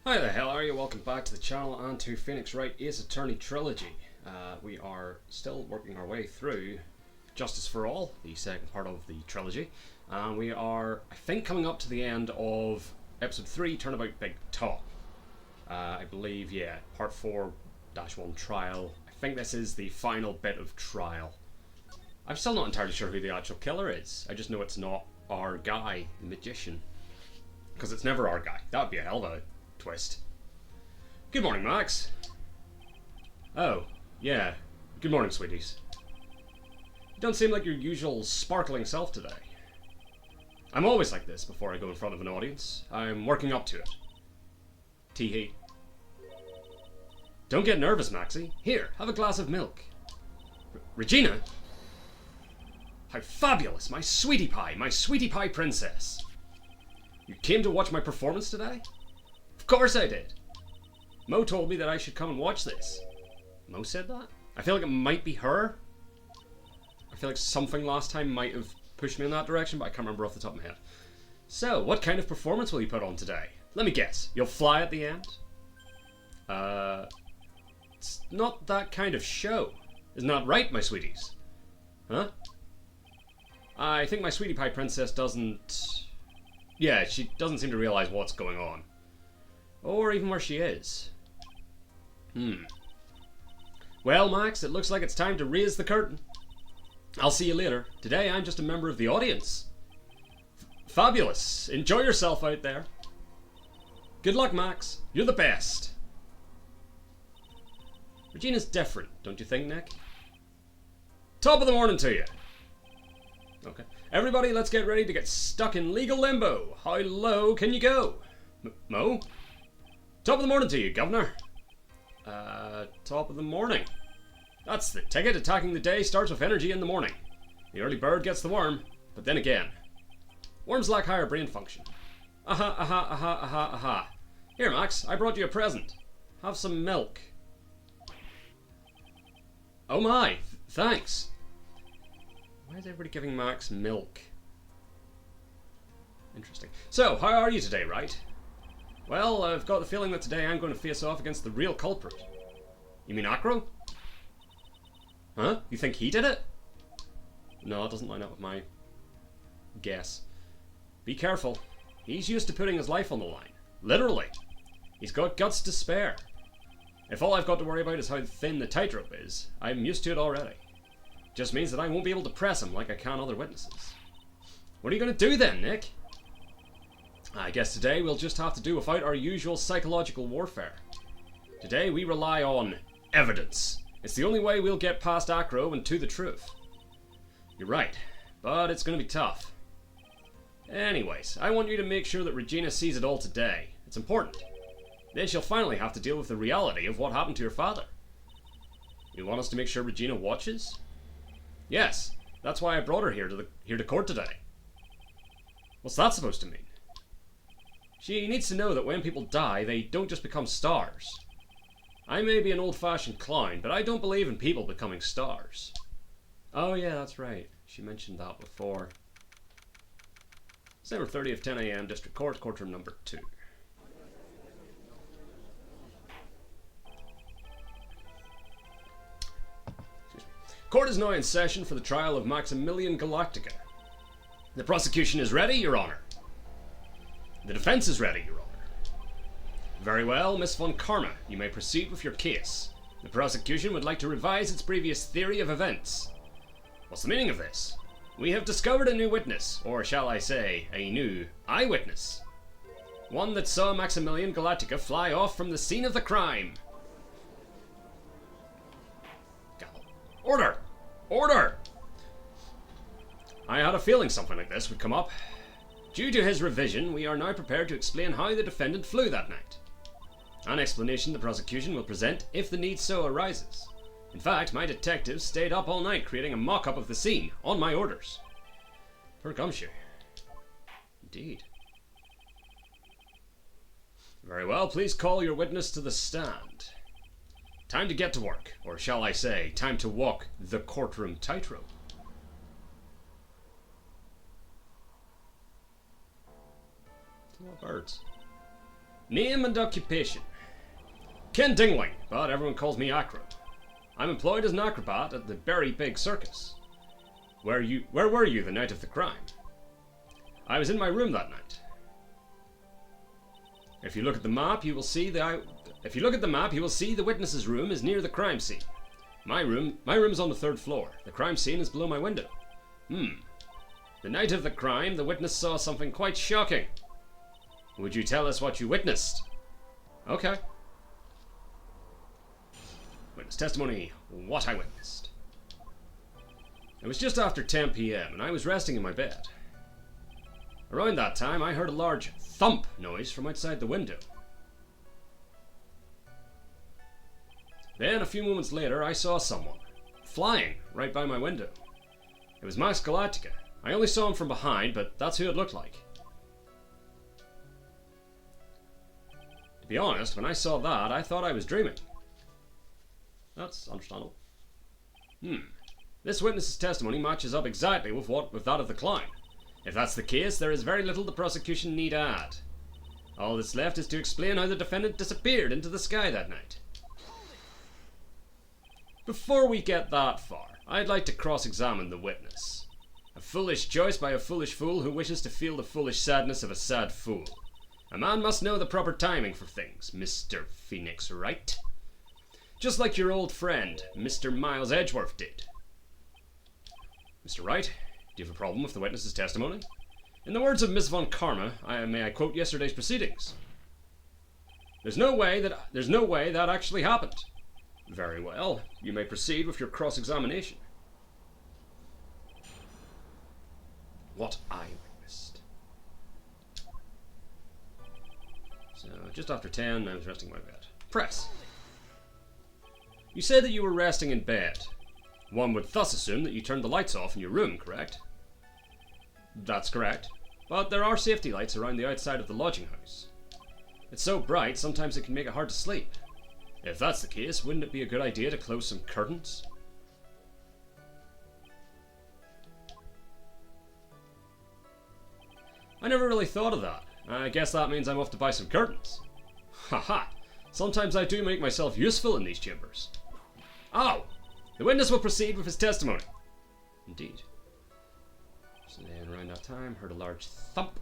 Hi there, how are you? Welcome back to the channel and to Phoenix Wright Ace Attorney Trilogy. We are still working our way through Justice for All, the second part of the trilogy. And we are, I think, coming up to the end of Episode 3, Turnabout Big Top. I believe, yeah, Part 4-1 Trial. I think this is the final bit of Trial. I'm still not entirely sure who the actual killer is. I just know it's not our guy, the magician. Because it's never our guy. That would be a hell of a twist. Good morning, Max. Oh, yeah. Good morning, sweeties. You don't seem like your usual sparkling self today. I'm always like this before I go in front of an audience. I'm working up to it. Tee-hee. Don't get nervous, Maxie. Here, have a glass of milk. Regina? How fabulous! My sweetie pie princess. You came to watch my performance today? Of course I did. Mo told me that I should come and watch this. Mo said that? I feel like it might be her. I feel like something last time might have pushed me in that direction, but I can't remember off the top of my head. So, what kind of performance will you put on today? Let me guess. You'll fly at the end? It's not that kind of show. Isn't that right, my sweeties? Huh? I think my sweetie pie princess doesn't... Yeah, she doesn't seem to realize what's going on. Or even where she is. Well, Max, it looks like it's time to raise the curtain. I'll see you later. Today I'm just a member of the audience. Fabulous. Enjoy yourself out there. Good luck, Max. You're the best. Regina's different, don't you think, Nick? Top of the morning to you. Okay. Everybody, let's get ready to get stuck in legal limbo. How low can you go? Mo? Top of the morning to you, Governor. Top of the morning. That's the ticket. Attacking the day starts with energy in the morning. The early bird gets the worm, but then again. Worms lack higher brain function. Aha, aha, aha, aha, aha. Here, Max, I brought you a present. Have some milk. Oh my, thanks. Why is everybody giving Max milk? Interesting. So, how are you today, Wright? Well, I've got the feeling that today I'm going to face off against the real culprit. You mean Acro? Huh? You think he did it? No, it doesn't line up with my guess. Be careful. He's used to putting his life on the line. Literally. He's got guts to spare. If all I've got to worry about is how thin the tightrope is, I'm used to it already. Just means that I won't be able to press him like I can other witnesses. What are you going to do then, Nick? I guess today we'll just have to do without our usual psychological warfare. Today we rely on evidence. It's the only way we'll get past Acro and to the truth. You're right, but it's going to be tough. Anyways, I want you to make sure that Regina sees it all today. It's important. Then she'll finally have to deal with the reality of what happened to her father. You want us to make sure Regina watches? Yes, that's why I brought her here to court today. What's that supposed to mean? She needs to know that when people die, they don't just become stars. I may be an old-fashioned clown, but I don't believe in people becoming stars. Oh yeah, that's right. She mentioned that before. December 30th, 10 AM, District Court, courtroom number 2. Court is now in session for the trial of Maximilian Galactica. The prosecution is ready, Your Honor. The defense is ready, Your Honor. Very well, Miss Von Karma, you may proceed with your case. The prosecution would like to revise its previous theory of events. What's the meaning of this? We have discovered a new witness, or shall I say, a new eyewitness. One that saw Maximilian Galactica fly off from the scene of the crime. Order! Order! I had a feeling something like this would come up. Due to his revision, we are now prepared to explain how the defendant flew that night. An explanation the prosecution will present if the need so arises. In fact, my detectives stayed up all night creating a mock-up of the scene, on my orders. Per gumshoe. Indeed. Very well, please call your witness to the stand. Time to get to work, or shall I say, time to walk the courtroom tightrope. Birds. Name and occupation. Ken Dingling, but everyone calls me Acro. I'm employed as an acrobat at the Very Big Circus. Where were you the night of the crime? I was in my room that night. If you look at the map, you will see the witness's room is near the crime scene. My room's on the 3rd floor. The crime scene is below my window. The night of the crime, the witness saw something quite shocking. Would you tell us what you witnessed? Okay. Witness testimony, what I witnessed. It was just after 10 p.m. and I was resting in my bed. Around that time, I heard a large thump noise from outside the window. Then, a few moments later, I saw someone flying right by my window. It was Max Galactica. I only saw him from behind, but that's who it looked like. To be honest, when I saw that, I thought I was dreaming. That's understandable. This witness's testimony matches up exactly with that of the clown. If that's the case, there is very little the prosecution need add. All that's left is to explain how the defendant disappeared into the sky that night. Before we get that far, I'd like to cross-examine the witness. A foolish choice by a foolish fool who wishes to feel the foolish sadness of a sad fool. A man must know the proper timing for things, Mr. Phoenix Wright. Just like your old friend, Mr. Miles Edgeworth did. Mr. Wright, do you have a problem with the witness's testimony? In the words of Miss Von Karma, may I quote yesterday's proceedings? There's no way that actually happened. Very well, you may proceed with your cross-examination. What I witnessed. So, just after 10, I was resting in my bed. Press. You said that you were resting in bed. One would thus assume that you turned the lights off in your room, correct? That's correct. But there are safety lights around the outside of the lodging house. It's so bright, sometimes it can make it hard to sleep. If that's the case, wouldn't it be a good idea to close some curtains? I never really thought of that. I guess that means I'm off to buy some curtains. Haha! Sometimes I do make myself useful in these chambers. Oh! The witness will proceed with his testimony. Indeed. So then, around that time, heard a large thump.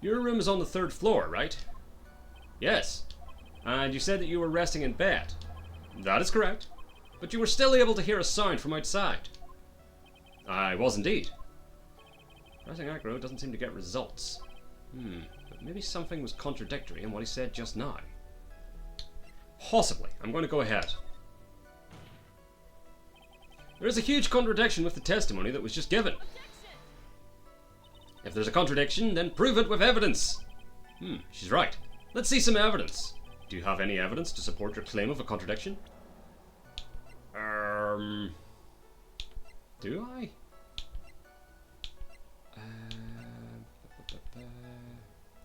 Your room is on the 3rd floor, right? Yes. And you said that you were resting in bed. That is correct. But you were still able to hear a sound from outside. I was indeed. Pressing aggro doesn't seem to get results. But maybe something was contradictory in what he said just now. Possibly. I'm going to go ahead. There is a huge contradiction with the testimony that was just given. If there's a contradiction, then prove it with evidence. She's right. Let's see some evidence. Do you have any evidence to support your claim of a contradiction? Do I?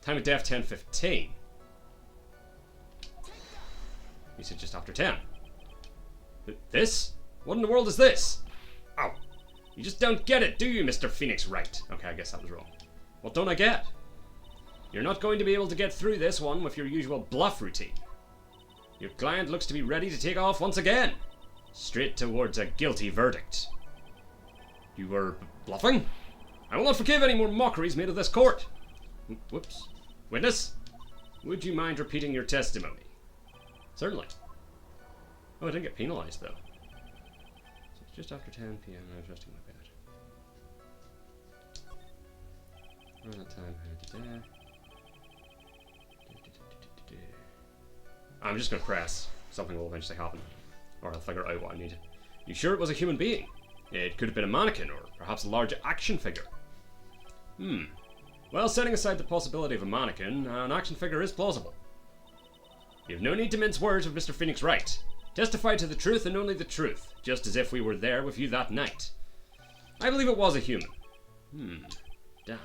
Time of death 10:15. You said just after 10. This? What in the world is this? Ow. You just don't get it, do you, Mr. Phoenix Wright? Okay, I guess that was wrong. What don't I get? You're not going to be able to get through this one with your usual bluff routine. Your client looks to be ready to take off once again. Straight towards a guilty verdict. You were bluffing? I will not forgive any more mockeries made of this court. Whoops. Witness, would you mind repeating your testimony? Certainly. Oh, I didn't get penalized, though. So it's just after 10 p.m. and I was resting in my bed. Around that time, I'm just going to press. Something will eventually happen. Or I'll figure out what I need. You sure it was a human being? It could have been a mannequin, or perhaps a large action figure. Well, setting aside the possibility of a mannequin, an action figure is plausible. You have no need to mince words with Mr. Phoenix Wright. Testify to the truth and only the truth, just as if we were there with you that night. I believe it was a human. Damn.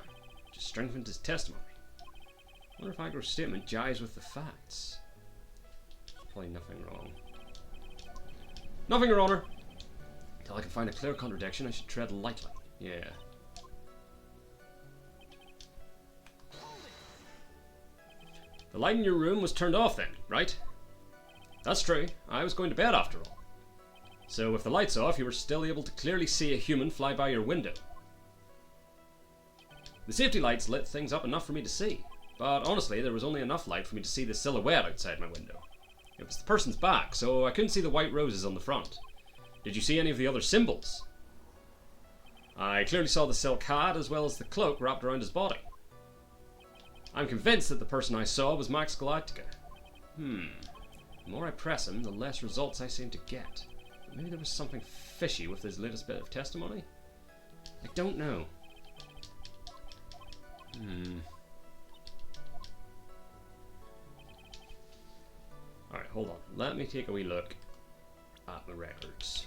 Just strengthened his testimony. I wonder if Agro's statement jives with the facts. Probably nothing wrong. Nothing, Your Honor. Until I can find a clear contradiction, I should tread lightly. Yeah. The light in your room was turned off then, right? That's true. I was going to bed after all. So with the lights off, you were still able to clearly see a human fly by your window. The safety lights lit things up enough for me to see, but honestly, there was only enough light for me to see the silhouette outside my window. It was the person's back, so I couldn't see the white roses on the front. Did you see any of the other symbols? I clearly saw the silk hat as well as the cloak wrapped around his body. I'm convinced that the person I saw was Max Galactica. The more I press him, the less results I seem to get. Maybe there was something fishy with his latest bit of testimony? I don't know. Alright, hold on. Let me take a wee look at the records.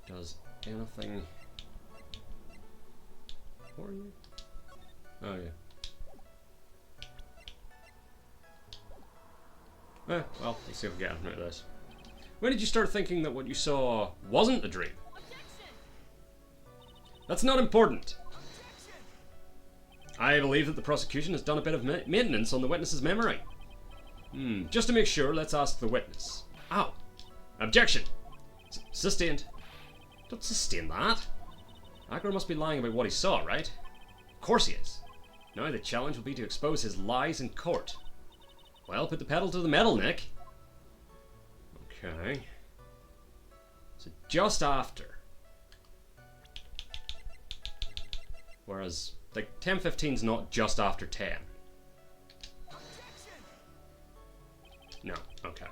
Does anything for you? Oh, yeah. Well, let's see if we get anything out of this. When did you start thinking that what you saw wasn't a dream? That's not important. I believe that the prosecution has done a bit of maintenance on the witness's memory. Just to make sure, let's ask the witness. Ow! Objection! Sustained. Don't sustain that. Agro must be lying about what he saw, right? Of course he is. Now the challenge will be to expose his lies in court. Well, put the pedal to the metal, Nick. Okay. So just after. Whereas, like, 10:15's not just after 10. No, okay.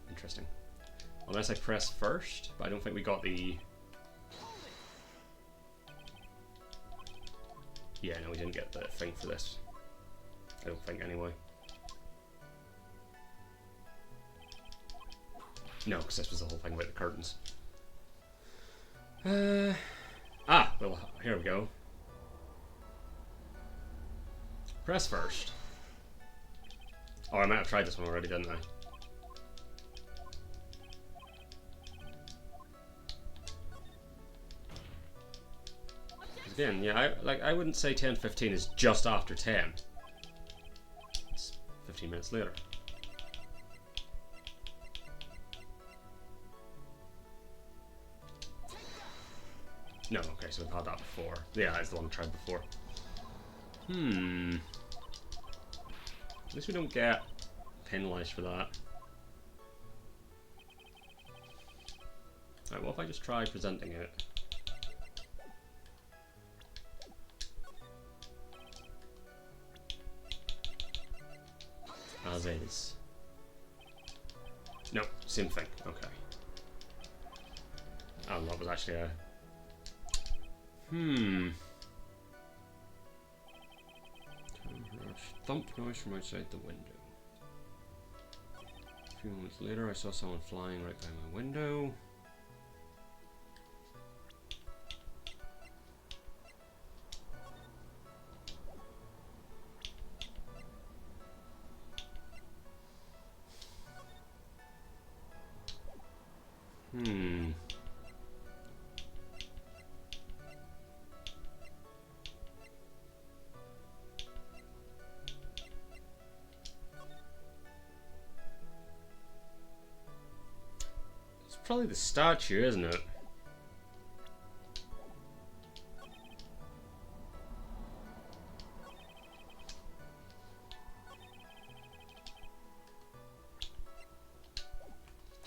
Interesting. Unless I press first, but I don't think we got the... Yeah, no, we didn't get the thing for this. I don't think, anyway. No, because this was the whole thing about the curtains. Well, here we go. Press first. Oh, I might have tried this one already, didn't I? Again, yeah, I wouldn't say 10:15 is just after 10. It's 15 minutes later. No, okay, so we've had that before. Yeah, that's the one I tried before. At least we don't get penalised for that. Alright, what if I just try presenting it? As is. No, same thing. Okay. Oh, that was actually a... Thump noise from outside the window. A few moments later, I saw someone flying right by my window. Probably the statue, isn't it?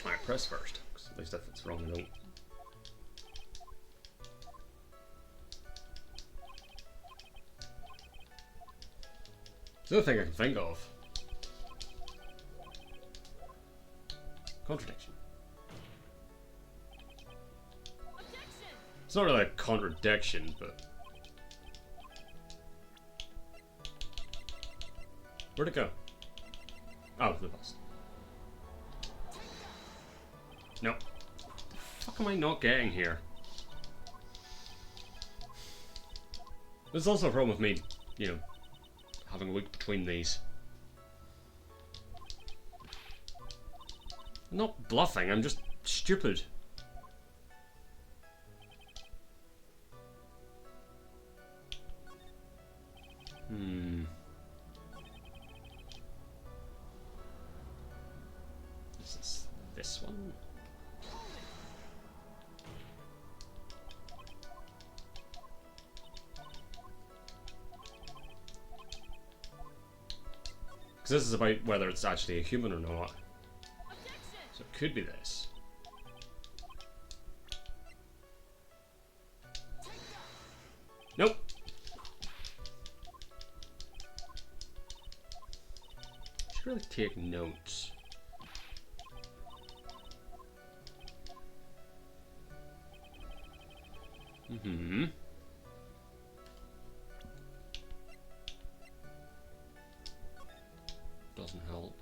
Alright, press first, because at least if it's wrong, I don't. There's no thing I can think of. Contradiction. It's not really a contradiction, but... Where'd it go? Oh, the bus. No. What the fuck am I not getting here? There's also a problem with me, you know, having a week between these. I'm not bluffing, I'm just stupid. Because this is about whether it's actually a human or not. So it could be this. Nope. I should really take notes. Mm-hmm. Doesn't help.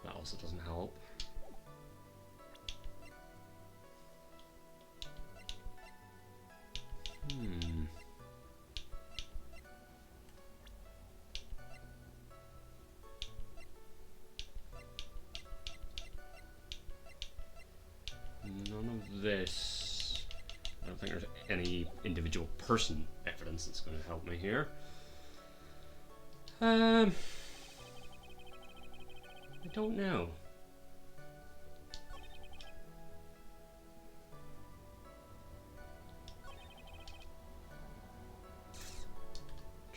That also doesn't help. None of this. I don't think there's any individual person evidence that's going to help me here. I don't know.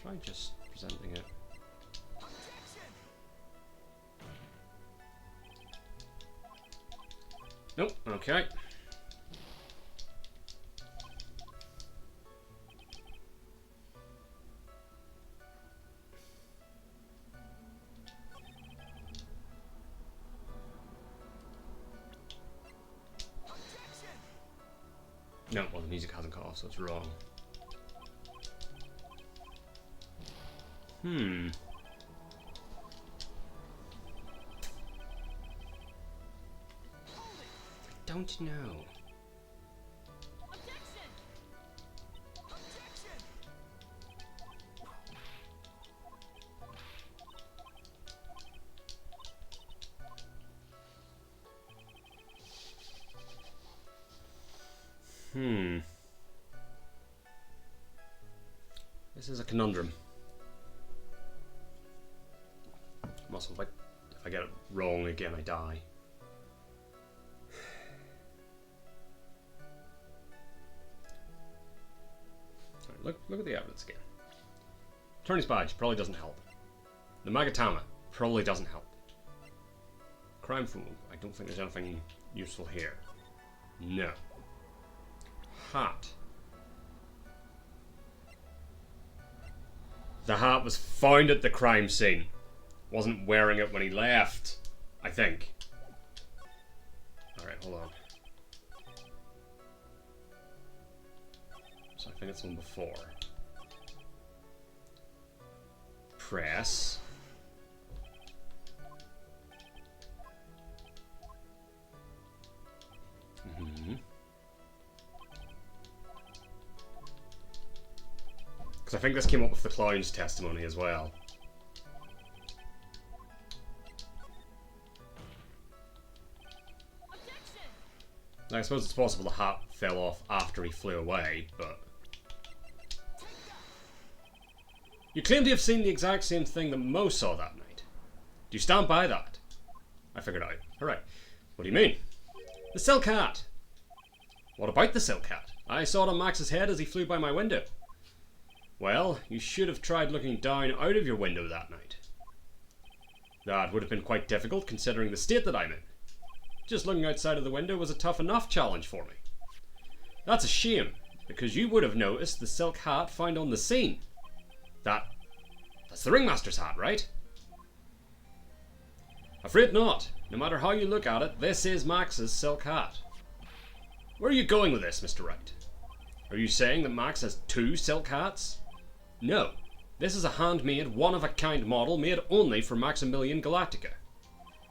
Try just presenting it. Nope, okay. No, well, the music hasn't cut off, so it's wrong. I don't know. This is a conundrum. Also, if I get it wrong again, I die. Right, look at the evidence again. Attorney's badge probably doesn't help. The Magatama probably doesn't help. Crime fool, I don't think there's anything useful here. No. Hat. The hat was found at the crime scene. Wasn't wearing it when he left, I think. Alright, hold on. So I think it's one before. Press. Because I think this came up with the clown's testimony as well. Now, I suppose it's possible the hat fell off after he flew away, but... You claim to have seen the exact same thing that Mo saw that night. Do you stand by that? I figured out. Alright. What do you mean? The silk hat! What about the silk hat? I saw it on Max's head as he flew by my window. Well, you should have tried looking down out of your window that night. That would have been quite difficult considering the state that I'm in. Just looking outside of the window was a tough enough challenge for me. That's a shame, because you would have noticed the silk hat found on the scene. That's the ringmaster's hat, right? Afraid not. No matter how you look at it, this is Max's silk hat. Where are you going with this, Mr. Wright? Are you saying that Max has 2 silk hats? No. This is a handmade, one-of-a-kind model made only for Maximilian Galactica.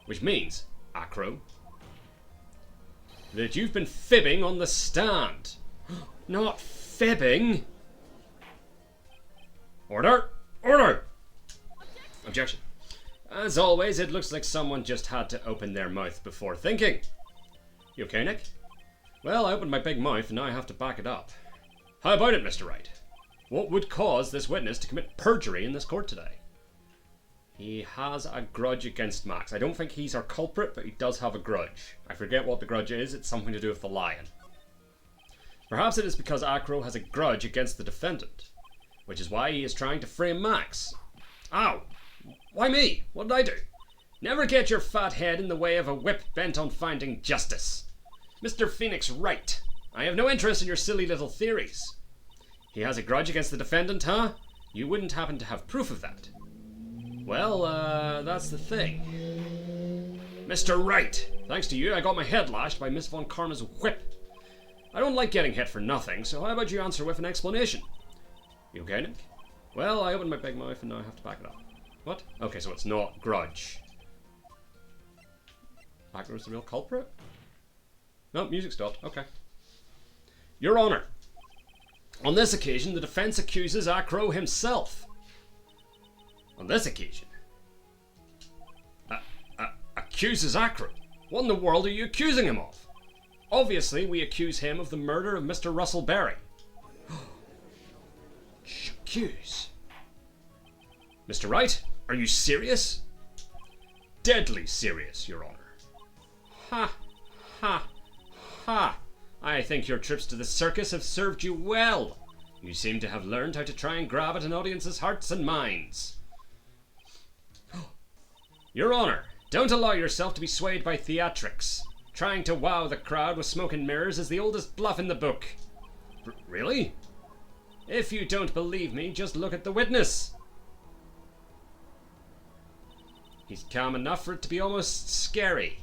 Which means, Acro, that you've been fibbing on the stand. Not fibbing. Order! Order! Objection. As always, it looks like someone just had to open their mouth before thinking. You okay, Nick? Well, I opened my big mouth and now I have to back it up. How about it, Mr. Wright? What would cause this witness to commit perjury in this court today? He has a grudge against Max. I don't think he's our culprit, but he does have a grudge. I forget what the grudge is. It's something to do with the lion. Perhaps it is because Acro has a grudge against the defendant. which is why he is trying to frame Max. Ow! Why me? What did I do? Never get your fat head in the way of a whip bent on finding justice. Mr. Phoenix Wright, I have no interest in your silly little theories. He has a grudge against the defendant, huh? You wouldn't happen to have proof of that. Well, that's the thing. Mr. Wright, thanks to you, I got my head lashed by Miss Von Karma's whip. I don't like getting hit for nothing, so how about you answer with an explanation? You okay, Nick? Well, I opened my big mouth and now I have to back it up. What? Okay, so it's not grudge. Acro's the real culprit? No, music stopped. Okay. Your Honor, on this occasion, the defense accuses Acro himself. On this occasion? Accuses Acro? What in the world are you accusing him of? Obviously, we accuse him of the murder of Mr. Russell Berry. Accuse? Mr. Wright, are you serious? Deadly serious, Your Honor. Ha, ha, ha. I think your trips to the circus have served you well. You seem to have learned how to try and grab at an audience's hearts and minds. Your Honor, don't allow yourself to be swayed by theatrics. Trying to wow the crowd with smoke and mirrors is the oldest bluff in the book. Really? If you don't believe me, just look at the witness. He's calm enough for it to be almost scary.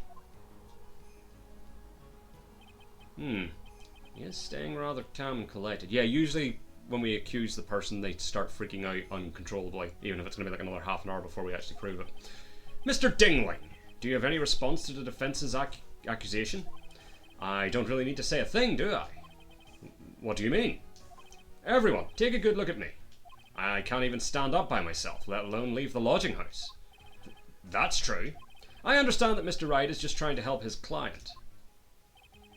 He is staying rather calm and collected. Yeah, usually when we accuse the person, they start freaking out uncontrollably, even if it's going to be like another half an hour before we actually prove it. Mr. Dingling, do you have any response to the defense's accusation? I don't really need to say a thing, do I? What do you mean? Everyone, take a good look at me. I can't even stand up by myself, let alone leave the lodging house. That's true. I understand that Mr. Wright is just trying to help his client.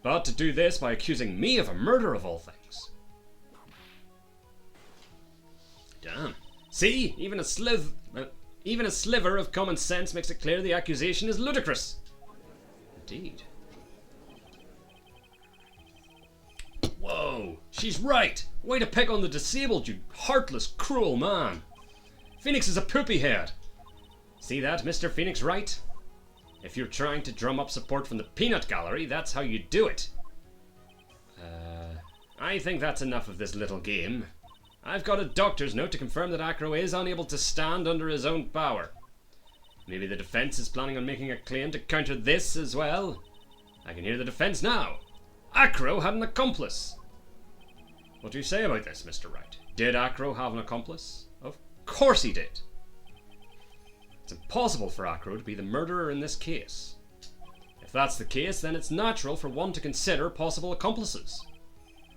But to do this by accusing me of a murder of all things. Damn. See, even a sliver of common sense makes it clear the accusation is ludicrous. Indeed. Whoa, she's right. Way to pick on the disabled, you heartless, cruel man. Phoenix is a poopy head. See that, Mr. Phoenix Wright? If you're trying to drum up support from the peanut gallery, that's how you do it. I think that's enough of this little game. I've got a doctor's note to confirm that Acro is unable to stand under his own power. Maybe the defense is planning on making a claim to counter this as well. I can hear the defense now. Acro had an accomplice. What do you say about this, Mr. Wright? Did Acro have an accomplice? Of course he did. It's impossible for Acro to be the murderer in this case. If that's the case, then it's natural for one to consider possible accomplices.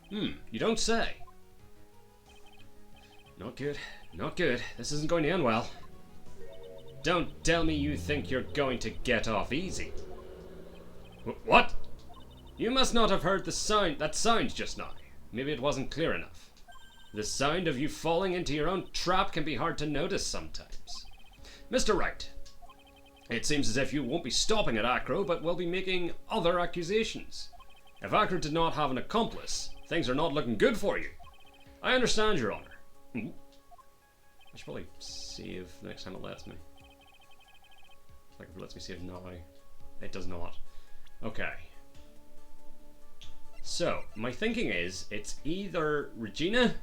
You don't say. Not good. Not good. This isn't going to end well. Don't tell me you think you're going to get off easy. What? You must not have heard that sound just now. Maybe it wasn't clear enough. The sound of you falling into your own trap can be hard to notice sometimes. Mr. Wright, it seems as if you won't be stopping at Acro, but will be making other accusations. If Acro did not have an accomplice, things are not looking good for you. I understand, Your Honor. I should probably save the next time it lets me. Like if it lets me save now. It does not. Okay. So, my thinking is, it's either Regina.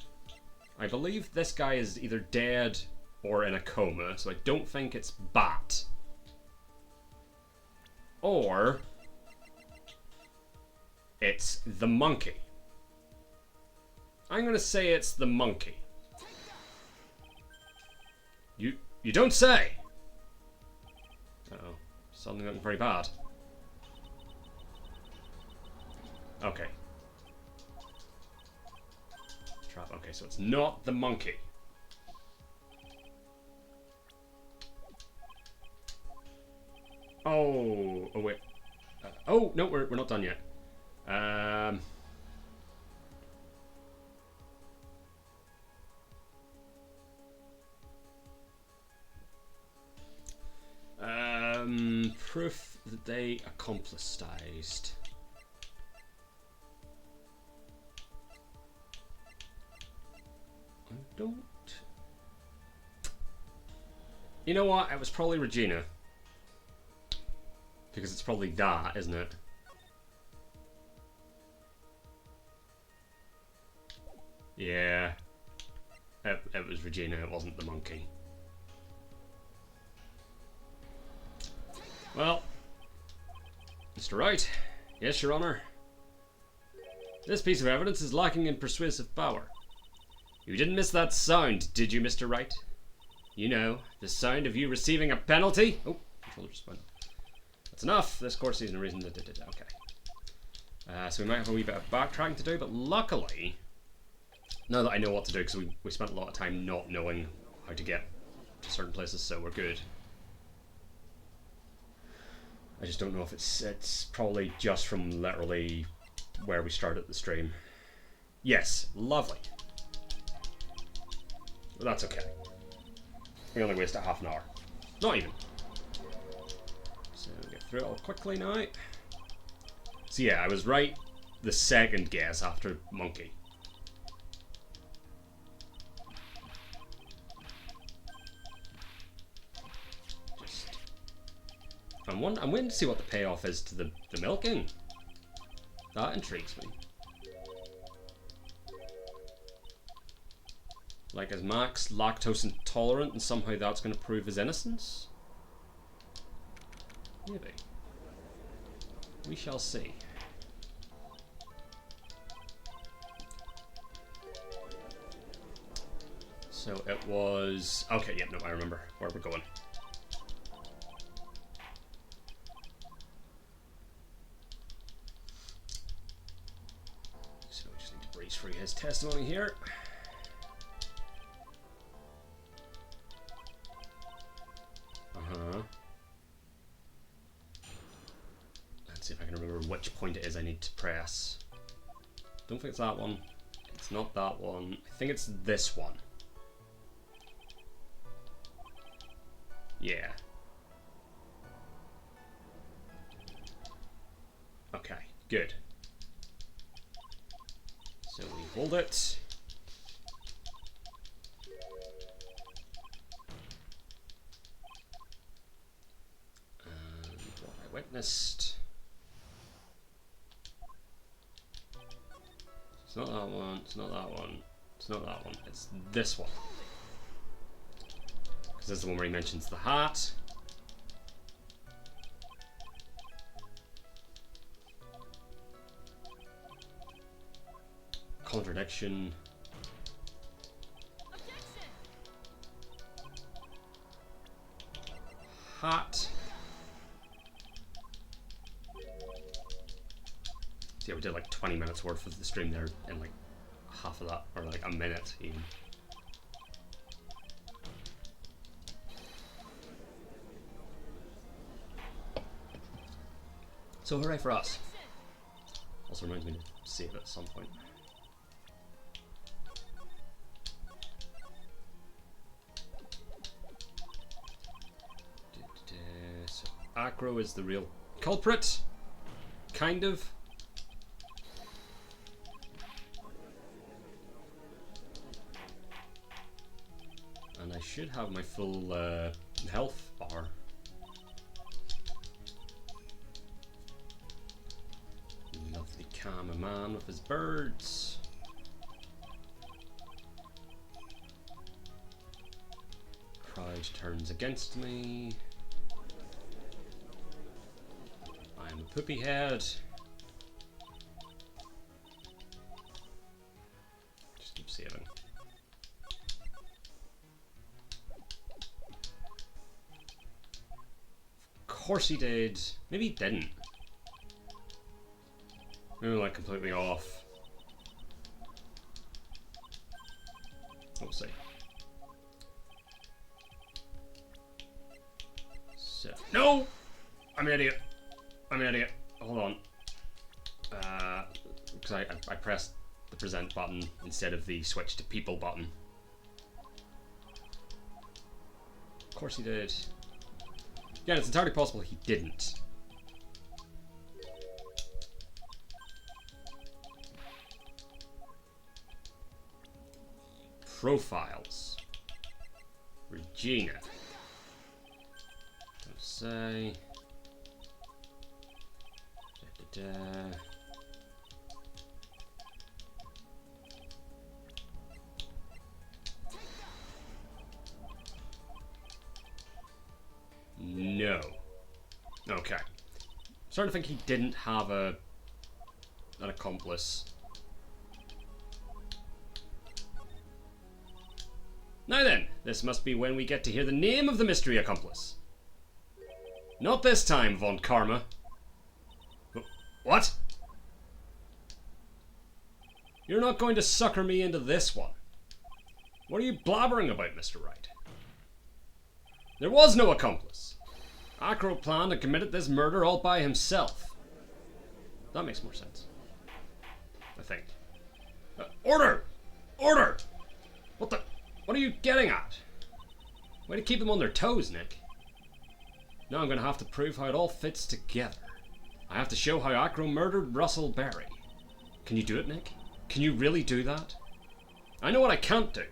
I believe this guy is either dead or in a coma, so I don't think it's Bat. Or it's the monkey. I'm gonna say it's the monkey. You don't say! Uh-oh. Something looking very bad. Okay. Trap. Okay, so it's not the monkey. Oh wait. Oh, no, we're not done yet. Proof that they accompliceized. I don't You know what? It was probably Regina. Because it's probably that, isn't it? Yeah. It was Regina, it wasn't the monkey. Well, Mr. Wright. Yes, Your Honor. This piece of evidence is lacking in persuasive power. You didn't miss that sound, did you, Mr. Wright? You know, the sound of you receiving a penalty. Oh, controller just went. That's enough. This court sees no reason to... Okay. So we might have a wee bit of backtracking to do, but luckily, now that I know what to do, because we spent a lot of time not knowing how to get to certain places, so we're good. I just don't know if it's probably just from literally where we started the stream. Yes, lovely. But that's okay. We only wasted half an hour. Not even. So get through it all quickly now. So yeah, I was right the second guess after monkey. I'm waiting to see what the payoff is to the milking. That intrigues me. Like, is Max lactose intolerant and somehow that's going to prove his innocence? Maybe. We shall see. So it was... Okay, yeah, no, I remember where we're going. So we just need to breeze through his testimony here. Let's see if I can remember which point it is I need to press. Don't think it's that one. It's not that one. I think it's this one. Yeah. Okay, good. So we hold it. And what I witnessed. It's not that one, it's not that one, it's not that one, it's this one. Because this is the one where he mentions the hat. Contradiction. Hat. Yeah, we did like 20 minutes worth of the stream there in like half of that, or like a minute even. So hooray for us. Also reminds me to save it at some point. So Acro is the real culprit. Kind of. And I should have my full health bar. Lovely calm a man with his birds. Crowd turns against me. I am a poopy head. Just keep saving. Of course he did. Maybe he didn't. Maybe like completely off. We'll see. So no! I'm an idiot. I'm an idiot. Hold on. Because I pressed the present button instead of the switch to people button. Of course he did. Yeah, it's entirely possible he didn't. Profiles. Regina. say... No. Okay. Starting to think he didn't have an accomplice. Now then, this must be when we get to hear the name of the mystery accomplice. Not this time, Von Karma. What? You're not going to sucker me into this one. What are you blabbering about, Mr. Wright? There was no accomplice. Acro planned and committed this murder all by himself. That makes more sense. I think. Order! Order! What are you getting at? Way to keep them on their toes, Nick. Now I'm going to have to prove how it all fits together. I have to show how Acro murdered Russell Berry. Can you do it, Nick? Can you really do that? I know what I can't do.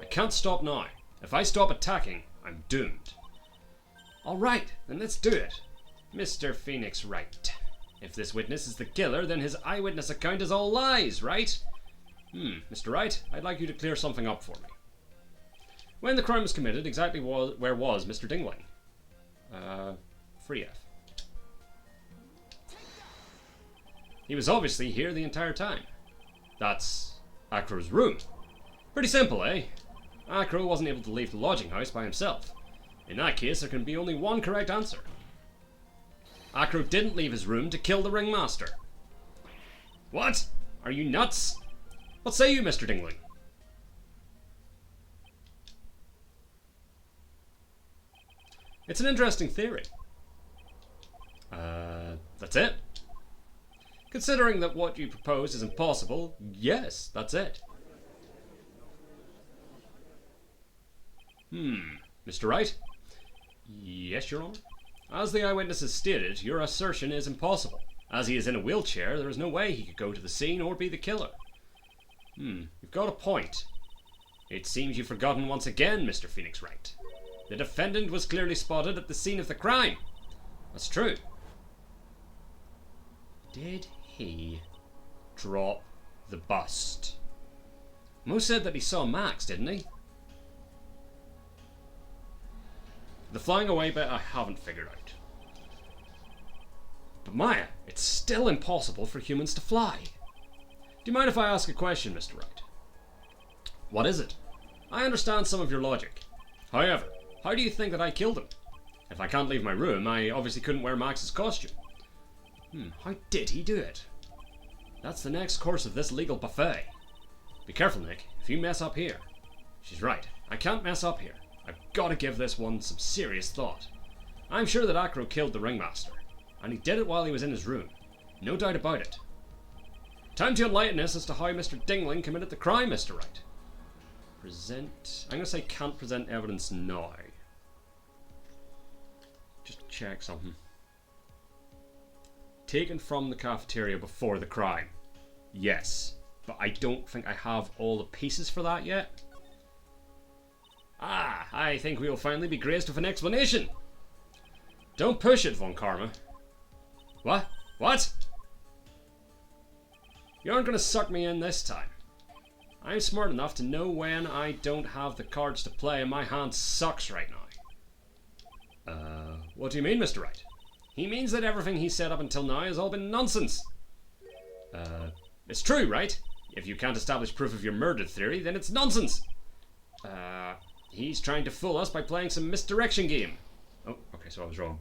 I can't stop now. If I stop attacking, I'm doomed. Alright, then let's do it. Mr. Phoenix Wright. If this witness is the killer, then his eyewitness account is all lies, right? Mr. Wright, I'd like you to clear something up for me. When the crime was committed, exactly where was Mr. Dingling? Free F. He was obviously here the entire time. That's Acro's room. Pretty simple, eh? Acro wasn't able to leave the lodging house by himself. In that case, there can be only one correct answer. Acro didn't leave his room to kill the ringmaster. What? Are you nuts? What say you, Mr. Dingling? It's an interesting theory. That's it? Considering that what you propose is impossible, yes, that's it. Mr. Wright? Yes, Your Honor? As the eyewitnesses stated, your assertion is impossible. As he is in a wheelchair, there is no way he could go to the scene or be the killer. You've got a point. It seems you've forgotten once again, Mr. Phoenix Wright. The defendant was clearly spotted at the scene of the crime. That's true. Did he drop the bust? Mo said that he saw Max, didn't he? The flying away bit I haven't figured out. But Maya, it's still impossible for humans to fly. Do you mind if I ask a question, Mr. Wright? What is it? I understand some of your logic. However, how do you think that I killed him? If I can't leave my room, I obviously couldn't wear Max's costume. How did he do it? That's the next course of this legal buffet. Be careful, Nick. If you mess up here... She's right. I can't mess up here. I've got to give this one some serious thought. I'm sure that Acro killed the ringmaster, and he did it while he was in his room. No doubt about it. Time to enlighten us as to how Mr. Dingling committed the crime, Mr. Wright. Present... I'm going to say can't present evidence now. Just check something. Taken from the cafeteria before the crime. Yes, but I don't think I have all the pieces for that yet. I think we will finally be graced with an explanation. Don't push it, Von Karma. What? What? You aren't going to suck me in this time. I'm smart enough to know when I don't have the cards to play and my hand sucks right now. What do you mean, Mr. Wright? He means that everything he said up until now has all been nonsense. It's true, right? If you can't establish proof of your murder theory, then it's nonsense. He's trying to fool us by playing some misdirection game. Oh, okay, so I was wrong.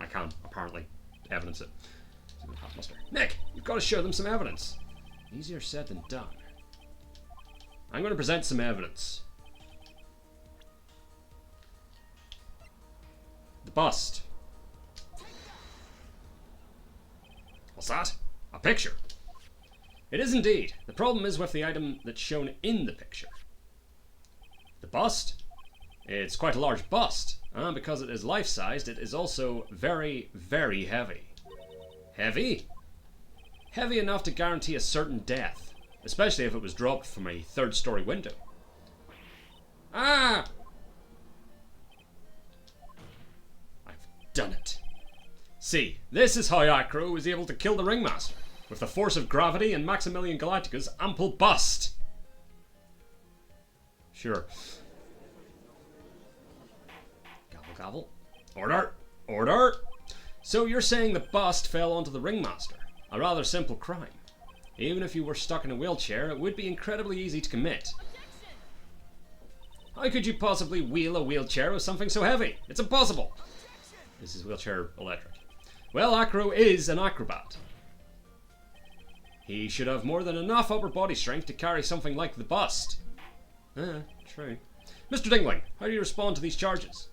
I can, apparently, evidence it. Nick, you've got to show them some evidence. Easier said than done. I'm going to present some evidence. The bust. What's that? A picture. It is indeed. The problem is with the item that's shown in the picture. The bust? It's quite a large bust, and because it is life-sized, it is also very, very heavy. Heavy? Heavy enough to guarantee a certain death, especially if it was dropped from a third-story window. Ah! I've done it. see. This is how Acro was able to kill the Ringmaster, with the force of gravity and Maximilian Galactica's ample bust. Sure. Gavel, gavel. Order! Order! So you're saying the bust fell onto the Ringmaster? A rather simple crime. Even if you were stuck in a wheelchair, it would be incredibly easy to commit. How could you possibly wheel a wheelchair with something so heavy? It's impossible! This is wheelchair electric. Well, Acro is an acrobat. He should have more than enough upper body strength to carry something like the bust. True. Mr. Dingling, how do you respond to these charges?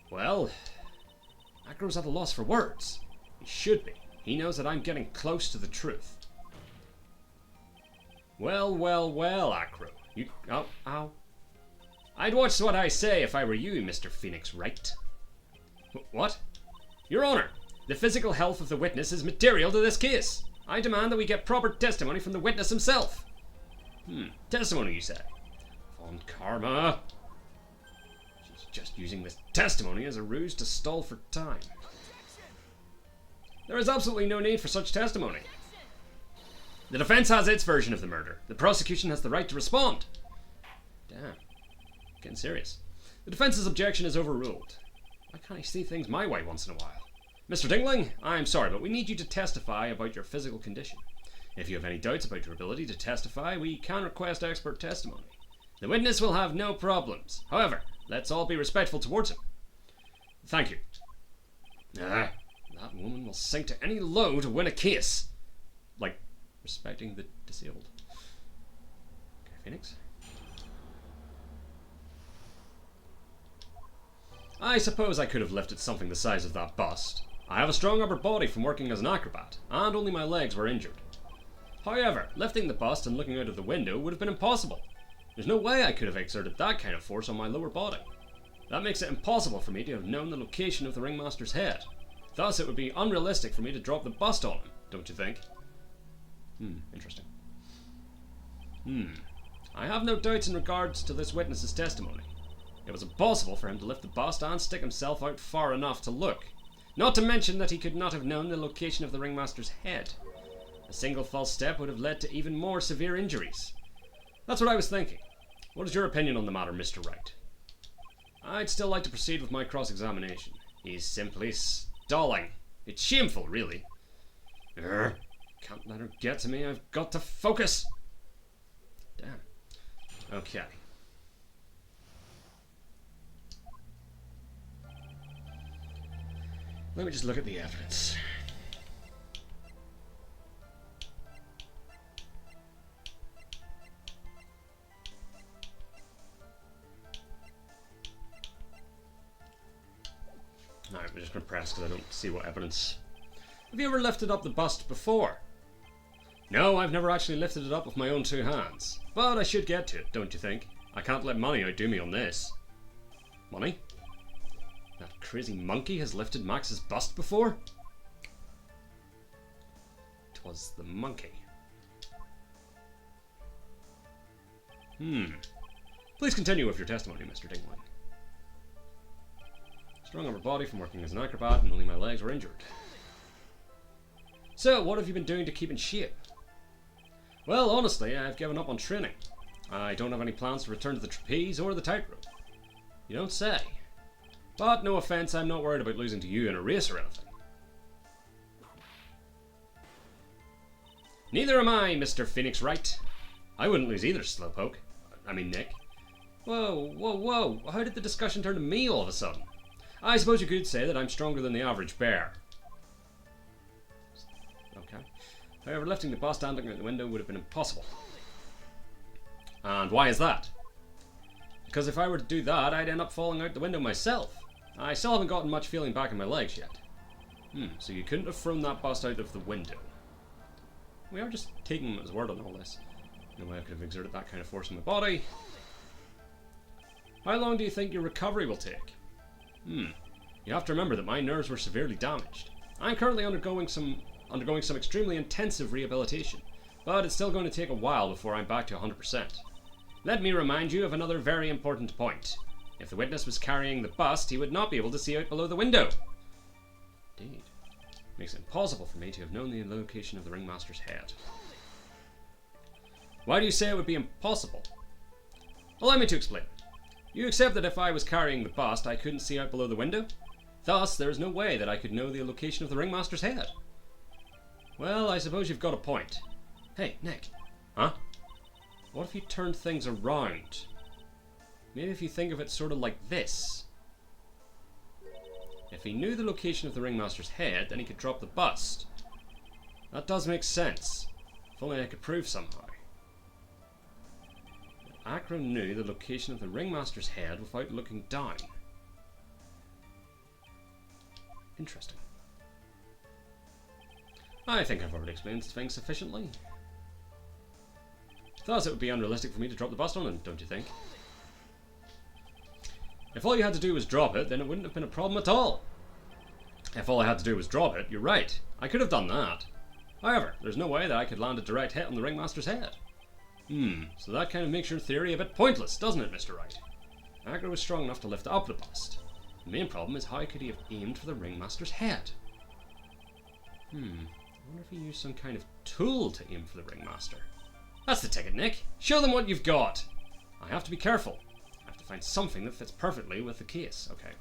Well, Acro's at a loss for words. He should be. He knows that I'm getting close to the truth. Well, well, well, Acro. You... Oh, ow. I'd watch what I say if I were you, Mr. Phoenix Wright. What? Your Honor, the physical health of the witness is material to this case. I demand that we get proper testimony from the witness himself. Testimony, you say? Von Karma. She's just using this testimony as a ruse to stall for time. There is absolutely no need for such testimony. The defense has its version of the murder. The prosecution has the right to respond. Damn. Getting serious. The defense's objection is overruled. Why can't I see things my way once in a while? Mr. Dingling, I'm sorry, but we need you to testify about your physical condition. If you have any doubts about your ability to testify, we can request expert testimony. The witness will have no problems. However, let's all be respectful towards him. Thank you. That woman will sink to any low to win a case. Like, respecting the disabled. Okay, Phoenix. I suppose I could have lifted something the size of that bust. I have a strong upper body from working as an acrobat, and only my legs were injured. However, lifting the bust and looking out of the window would have been impossible. There's no way I could have exerted that kind of force on my lower body. That makes it impossible for me to have known the location of the Ringmaster's head. Thus, it would be unrealistic for me to drop the bust on him, don't you think? Interesting. I have no doubts in regards to this witness's testimony. It was impossible for him to lift the bust and stick himself out far enough to look. Not to mention that he could not have known the location of the Ringmaster's head. A single false step would have led to even more severe injuries. That's what I was thinking. What is your opinion on the matter, Mr. Wright? I'd still like to proceed with my cross-examination. He's simply stalling. It's shameful, really. Can't let her get to me. I've got to focus. Damn. Okay. Let me just look at the evidence. Alright, we're just going to press because I don't see what evidence. Have you ever lifted up the bust before? No, I've never actually lifted it up with my own two hands. But I should get to it, don't you think? I can't let money outdo me on this. Money? That crazy monkey has lifted Max's bust before? 'Twas the monkey. Please continue with your testimony, Mr. Dingling. Strong upper body from working as an acrobat, and only my legs were injured. So, what have you been doing to keep in shape? Well, honestly, I've given up on training. I don't have any plans to return to the trapeze or the tightrope. You don't say. But no offense, I'm not worried about losing to you in a race or anything. Neither am I, Mr. Phoenix Wright. I wouldn't lose either, Slowpoke. I mean, Nick. Whoa, whoa, whoa. How did the discussion turn to me all of a sudden? I suppose you could say that I'm stronger than the average bear. Okay. However, lifting the bust and looking out the window would have been impossible. And why is that? Because if I were to do that, I'd end up falling out the window myself. I still haven't gotten much feeling back in my legs yet. So you couldn't have thrown that bust out of the window. We are just taking him at his word on all this. No way I could have exerted that kind of force on my body. How long do you think your recovery will take? You have to remember that my nerves were severely damaged. I'm currently undergoing some extremely intensive rehabilitation, but it's still going to take a while before I'm back to 100%. Let me remind you of another very important point. If the witness was carrying the bust, he would not be able to see out below the window. Indeed. Makes it impossible for me to have known the location of the ringmaster's head. Why do you say it would be impossible? Allow me to explain. You accept that if I was carrying the bust, I couldn't see out below the window? Thus, there is no way that I could know the location of the ringmaster's head. Well, I suppose you've got a point. Hey, Nick. Huh? What if you turned things around? Maybe if you think of it sort of like this. If he knew the location of the ringmaster's head, then he could drop the bust. That does make sense. If only I could prove somehow. Acro knew the location of the ringmaster's head without looking down. Interesting. I think I've already explained things sufficiently. Thus, it would be unrealistic for me to drop the bust on him, don't you think? If all you had to do was drop it, then it wouldn't have been a problem at all. If all I had to do was drop it, you're right. I could have done that. However, there's no way that I could land a direct hit on the ringmaster's head. So that kind of makes your theory a bit pointless, doesn't it, Mr. Wright? Acro was strong enough to lift up the bust. The main problem is how could he have aimed for the ringmaster's head? I wonder if he used some kind of tool to aim for the ringmaster. That's the ticket, Nick. Show them what you've got. I have to be careful. I have to find something that fits perfectly with the case. Okay.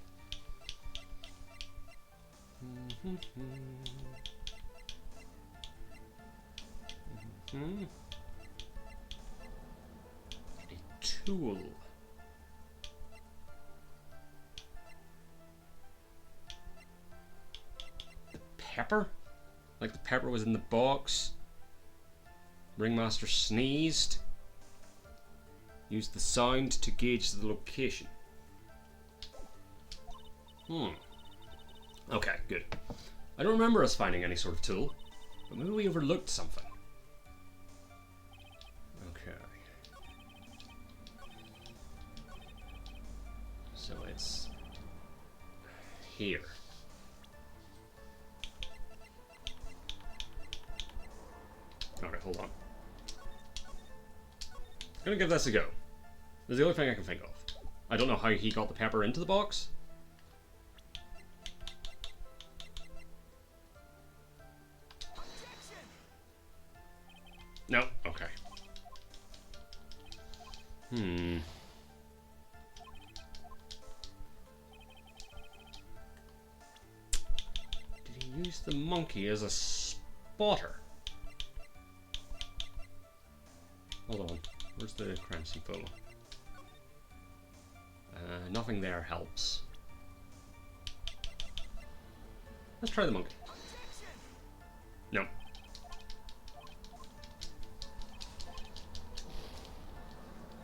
A tool. The pepper? Like the pepper was in the box. Ringmaster sneezed. Used the sound to gauge the location. Okay, good. I don't remember us finding any sort of tool, but maybe we overlooked something. Okay. So it's here. Alright, hold on. I'm gonna give this a go. This is the only thing I can think of. I don't know how he got the pepper into the box. No, okay. Did he use the monkey as a spotter? Hold on, where's the crancy pole? Nothing there helps. Let's try the monkey. No.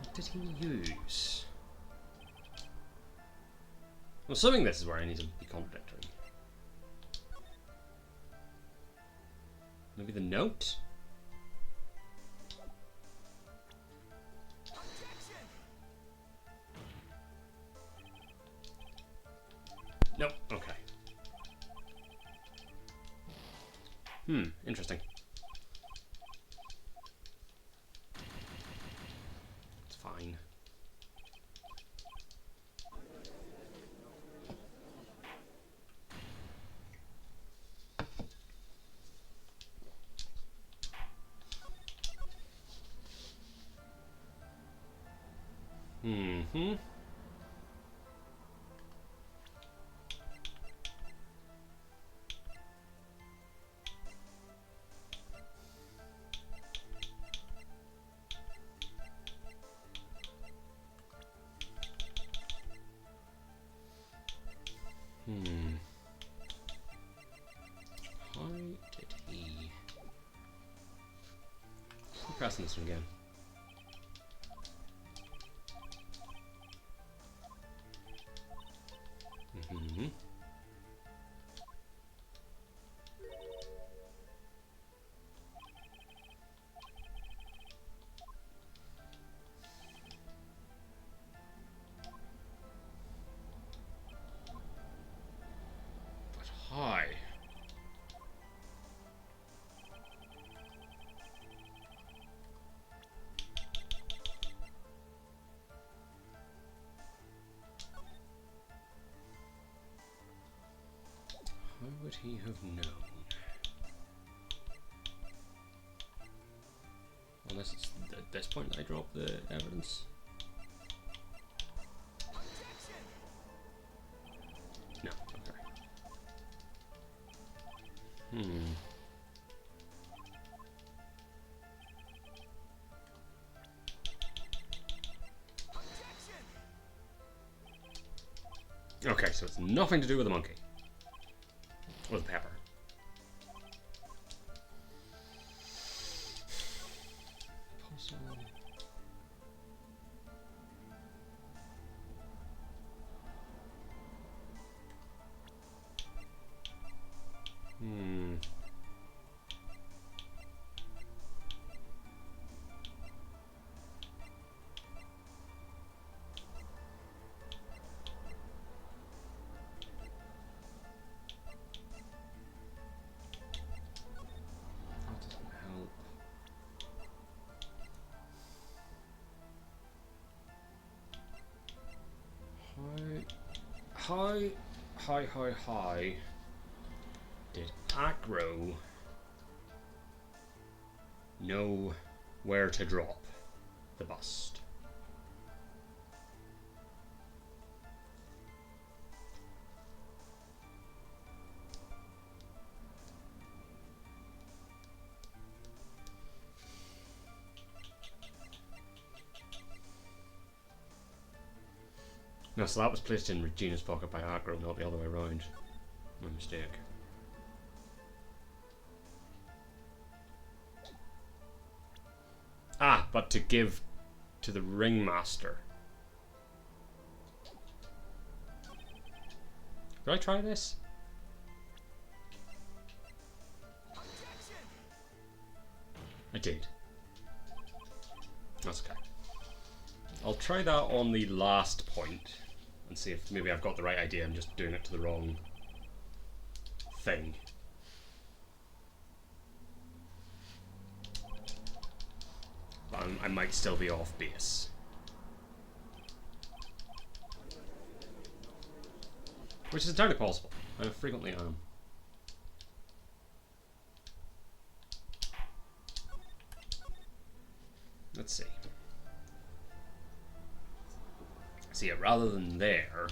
What did he use? I'm assuming this is where I need to be contradictory. Maybe the note? Nope, okay. Interesting. It's fine. How did he... I'm pressing this one again. But hi. would he have known? Unless it's at this point that I drop the evidence. No, okay. Okay, so it's nothing to do with the monkey. Or the pepper. Puzzle. How did Aggro know where to drop the bust? No, so that was placed in Regina's pocket by Aggro, not the other way around. My mistake. Ah, but to give to the ringmaster. Did I try this? I did. That's okay. I'll try that on the last point and see if maybe I've got the right idea. I'm just doing it to the wrong thing. But I might still be off base. Which is entirely possible. I frequently am. Let's see. See it rather than there.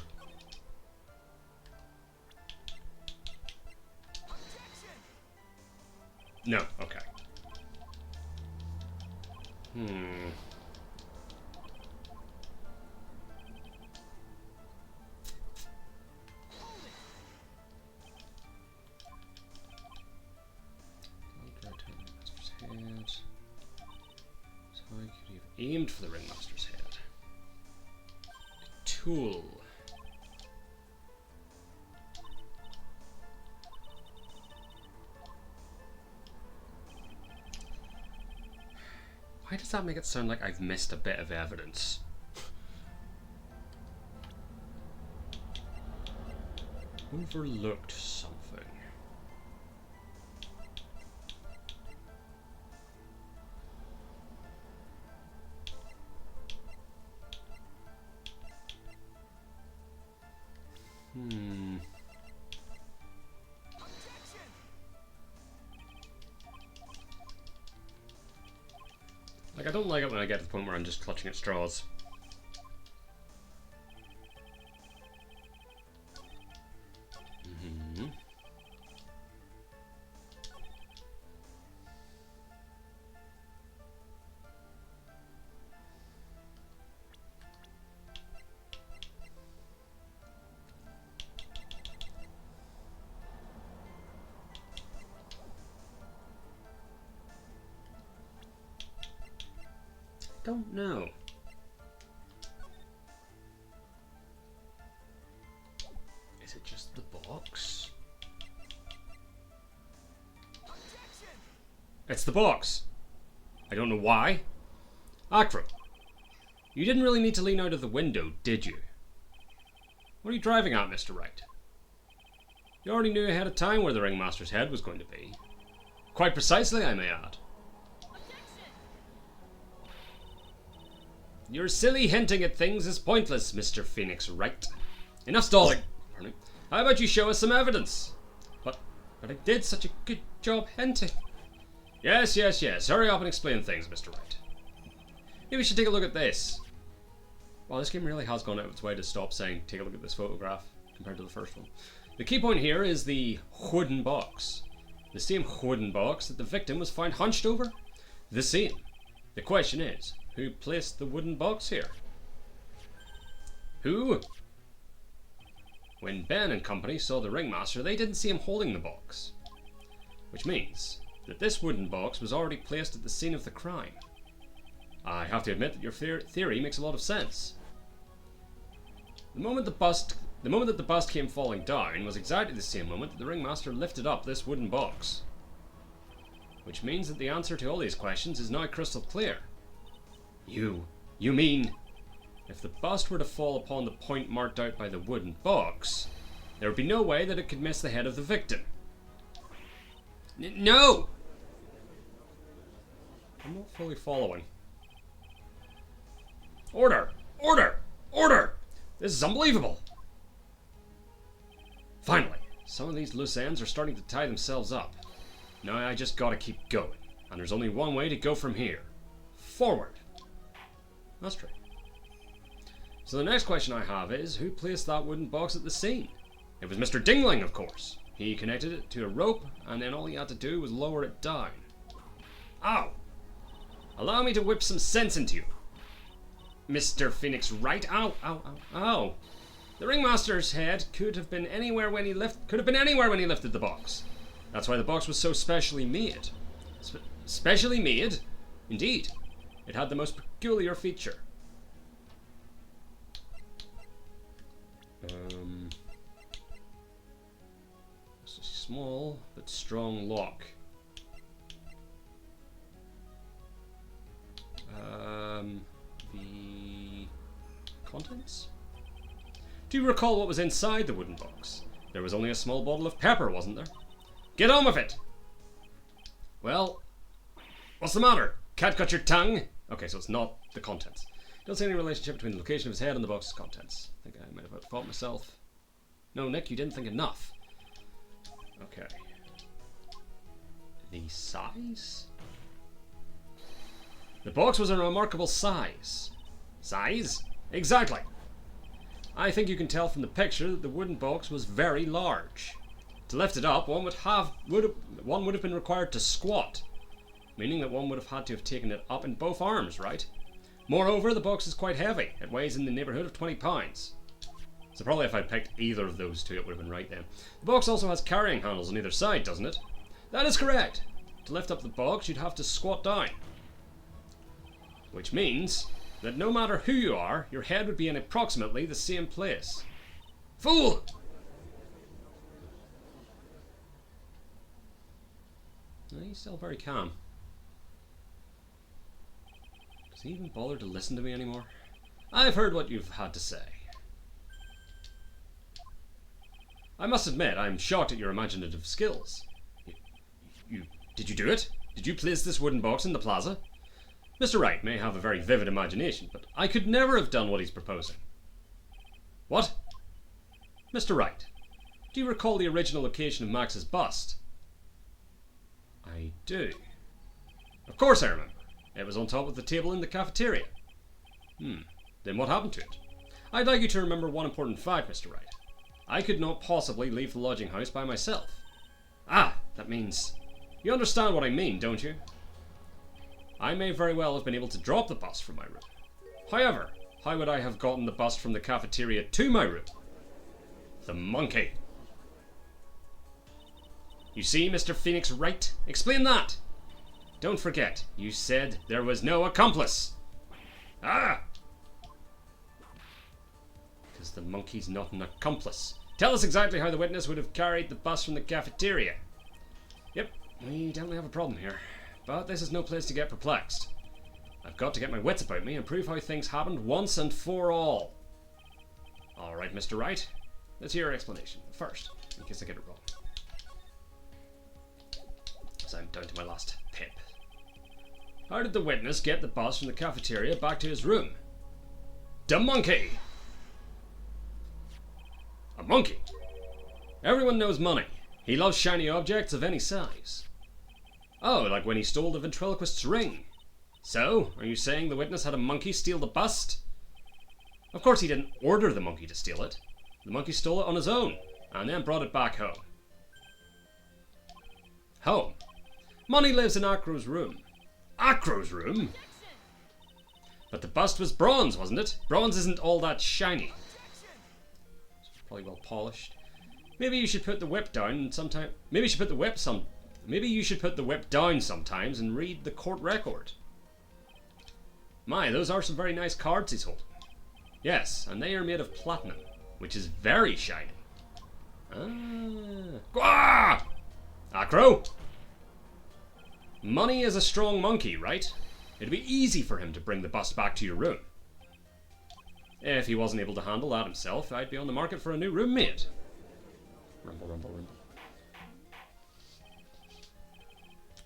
No, okay. So I could have aimed for the ringmaster's head. Tool. Why does that make it sound like I've missed a bit of evidence? Overlooked something. Like, I don't like it when I get to the point where I'm just clutching at straws. Don't know. Is it just the box? It's the box. I don't know why. Acro, you didn't really need to lean out of the window, did you? What are you driving at, Mr. Wright? You already knew ahead of time where the ringmaster's head was going to be. Quite precisely, I may add. Your silly hinting at things is pointless, Mr. Phoenix Wright. Enough stalling. How about you show us some evidence? But I did such a good job hinting. Yes, yes, yes. Hurry up and explain things, Mr. Wright. Maybe we should take a look at this. Wow, this game really has gone out of its way to stop saying, take a look at this photograph, compared to the first one. The key point here is the wooden box. The same wooden box that the victim was found hunched over. The same. The question is, who placed the wooden box here? Who? When Ben and company saw the ringmaster, they didn't see him holding the box. Which means that this wooden box was already placed at the scene of the crime. I have to admit that your theory makes a lot of sense. The moment that the bust came falling down was exactly the same moment that the ringmaster lifted up this wooden box. Which means that the answer to all these questions is now crystal clear. You mean, if the bust were to fall upon the point marked out by the wooden box, there would be no way that it could miss the head of the victim. No! I'm not fully following. Order! Order! Order! This is unbelievable! Finally, some of these loose ends are starting to tie themselves up. Now I just gotta keep going. And there's only one way to go from here. Forward. That's true. So the next question I have is, who placed that wooden box at the scene? It was Mr. Dingling, of course. He connected it to a rope, and then all he had to do was lower it down. Ow! Allow me to whip some sense into you, Mr. Phoenix Wright. Ow, ow, ow, ow. The ringmaster's head could have been anywhere when he lifted the box. That's why the box was so specially made. Specially made? Indeed. It had the most peculiar feature. It's a small but strong lock. The contents? Do you recall what was inside the wooden box? There was only a small bottle of pepper, wasn't there? Get on with it! Well, what's the matter? Cat got your tongue? Okay, so it's not the contents. Don't see any relationship between the location of his head and the box's contents. I think I might have outthought myself. No, Nick, you didn't think enough. Okay. The size? The box was a remarkable size. Size? Exactly. I think you can tell from the picture that the wooden box was very large. To lift it up, one would have been required to squat, meaning that one would have had to have taken it up in both arms, right? Moreover, the box is quite heavy. It weighs in the neighbourhood of 20 pounds. So probably if I picked either of those two, it would have been right then. The box also has carrying handles on either side, doesn't it? That is correct. To lift up the box, you'd have to squat down. Which means that no matter who you are, your head would be in approximately the same place. Fool! He's still very calm. Does he even bother to listen to me anymore? I've heard what you've had to say. I must admit, I'm shocked at your imaginative skills. Did you do it? Did you place this wooden box in the plaza? Mr. Wright may have a very vivid imagination, but I could never have done what he's proposing. What? Mr. Wright, do you recall the original location of Max's bust? I do. Of course I remember. It was on top of the table in the cafeteria. Then what happened to it? I'd like you to remember one important fact, Mr. Wright. I could not possibly leave the lodging house by myself. Ah, that means... You understand what I mean, don't you? I may very well have been able to drop the bust from my room. However, how would I have gotten the bust from the cafeteria to my room? The monkey. You see, Mr. Phoenix Wright? Explain that! Don't forget, you said there was no accomplice. Ah! Because the monkey's not an accomplice. Tell us exactly how the witness would have carried the bus from the cafeteria. Yep, we definitely have a problem here. But this is no place to get perplexed. I've got to get my wits about me and prove how things happened once and for all. Alright, Mr. Wright. Let's hear your explanation first, in case I get it wrong. So I'm down to my last pip. How did the witness get the bus from the cafeteria back to his room? The monkey! A monkey? Everyone knows money. He loves shiny objects of any size. Oh, like when he stole the ventriloquist's ring. So, are you saying the witness had a monkey steal the bust? Of course he didn't order the monkey to steal it. The monkey stole it on his own, and then brought it back home. Home? Money lives in Acro's room. Acro's room? But the bust was bronze, wasn't it? Bronze isn't all that shiny. It's probably well polished. Maybe you should put the whip down sometime. Maybe you should put the whip down sometimes and read the court record. My, those are some very nice cards he's holding. Yes, and they are made of platinum, which is very shiny. Ah. Acro! Money is a strong monkey, right? It'd be easy for him to bring the bust back to your room. If he wasn't able to handle that himself, I'd be on the market for a new roommate. Rumble, rumble, rumble.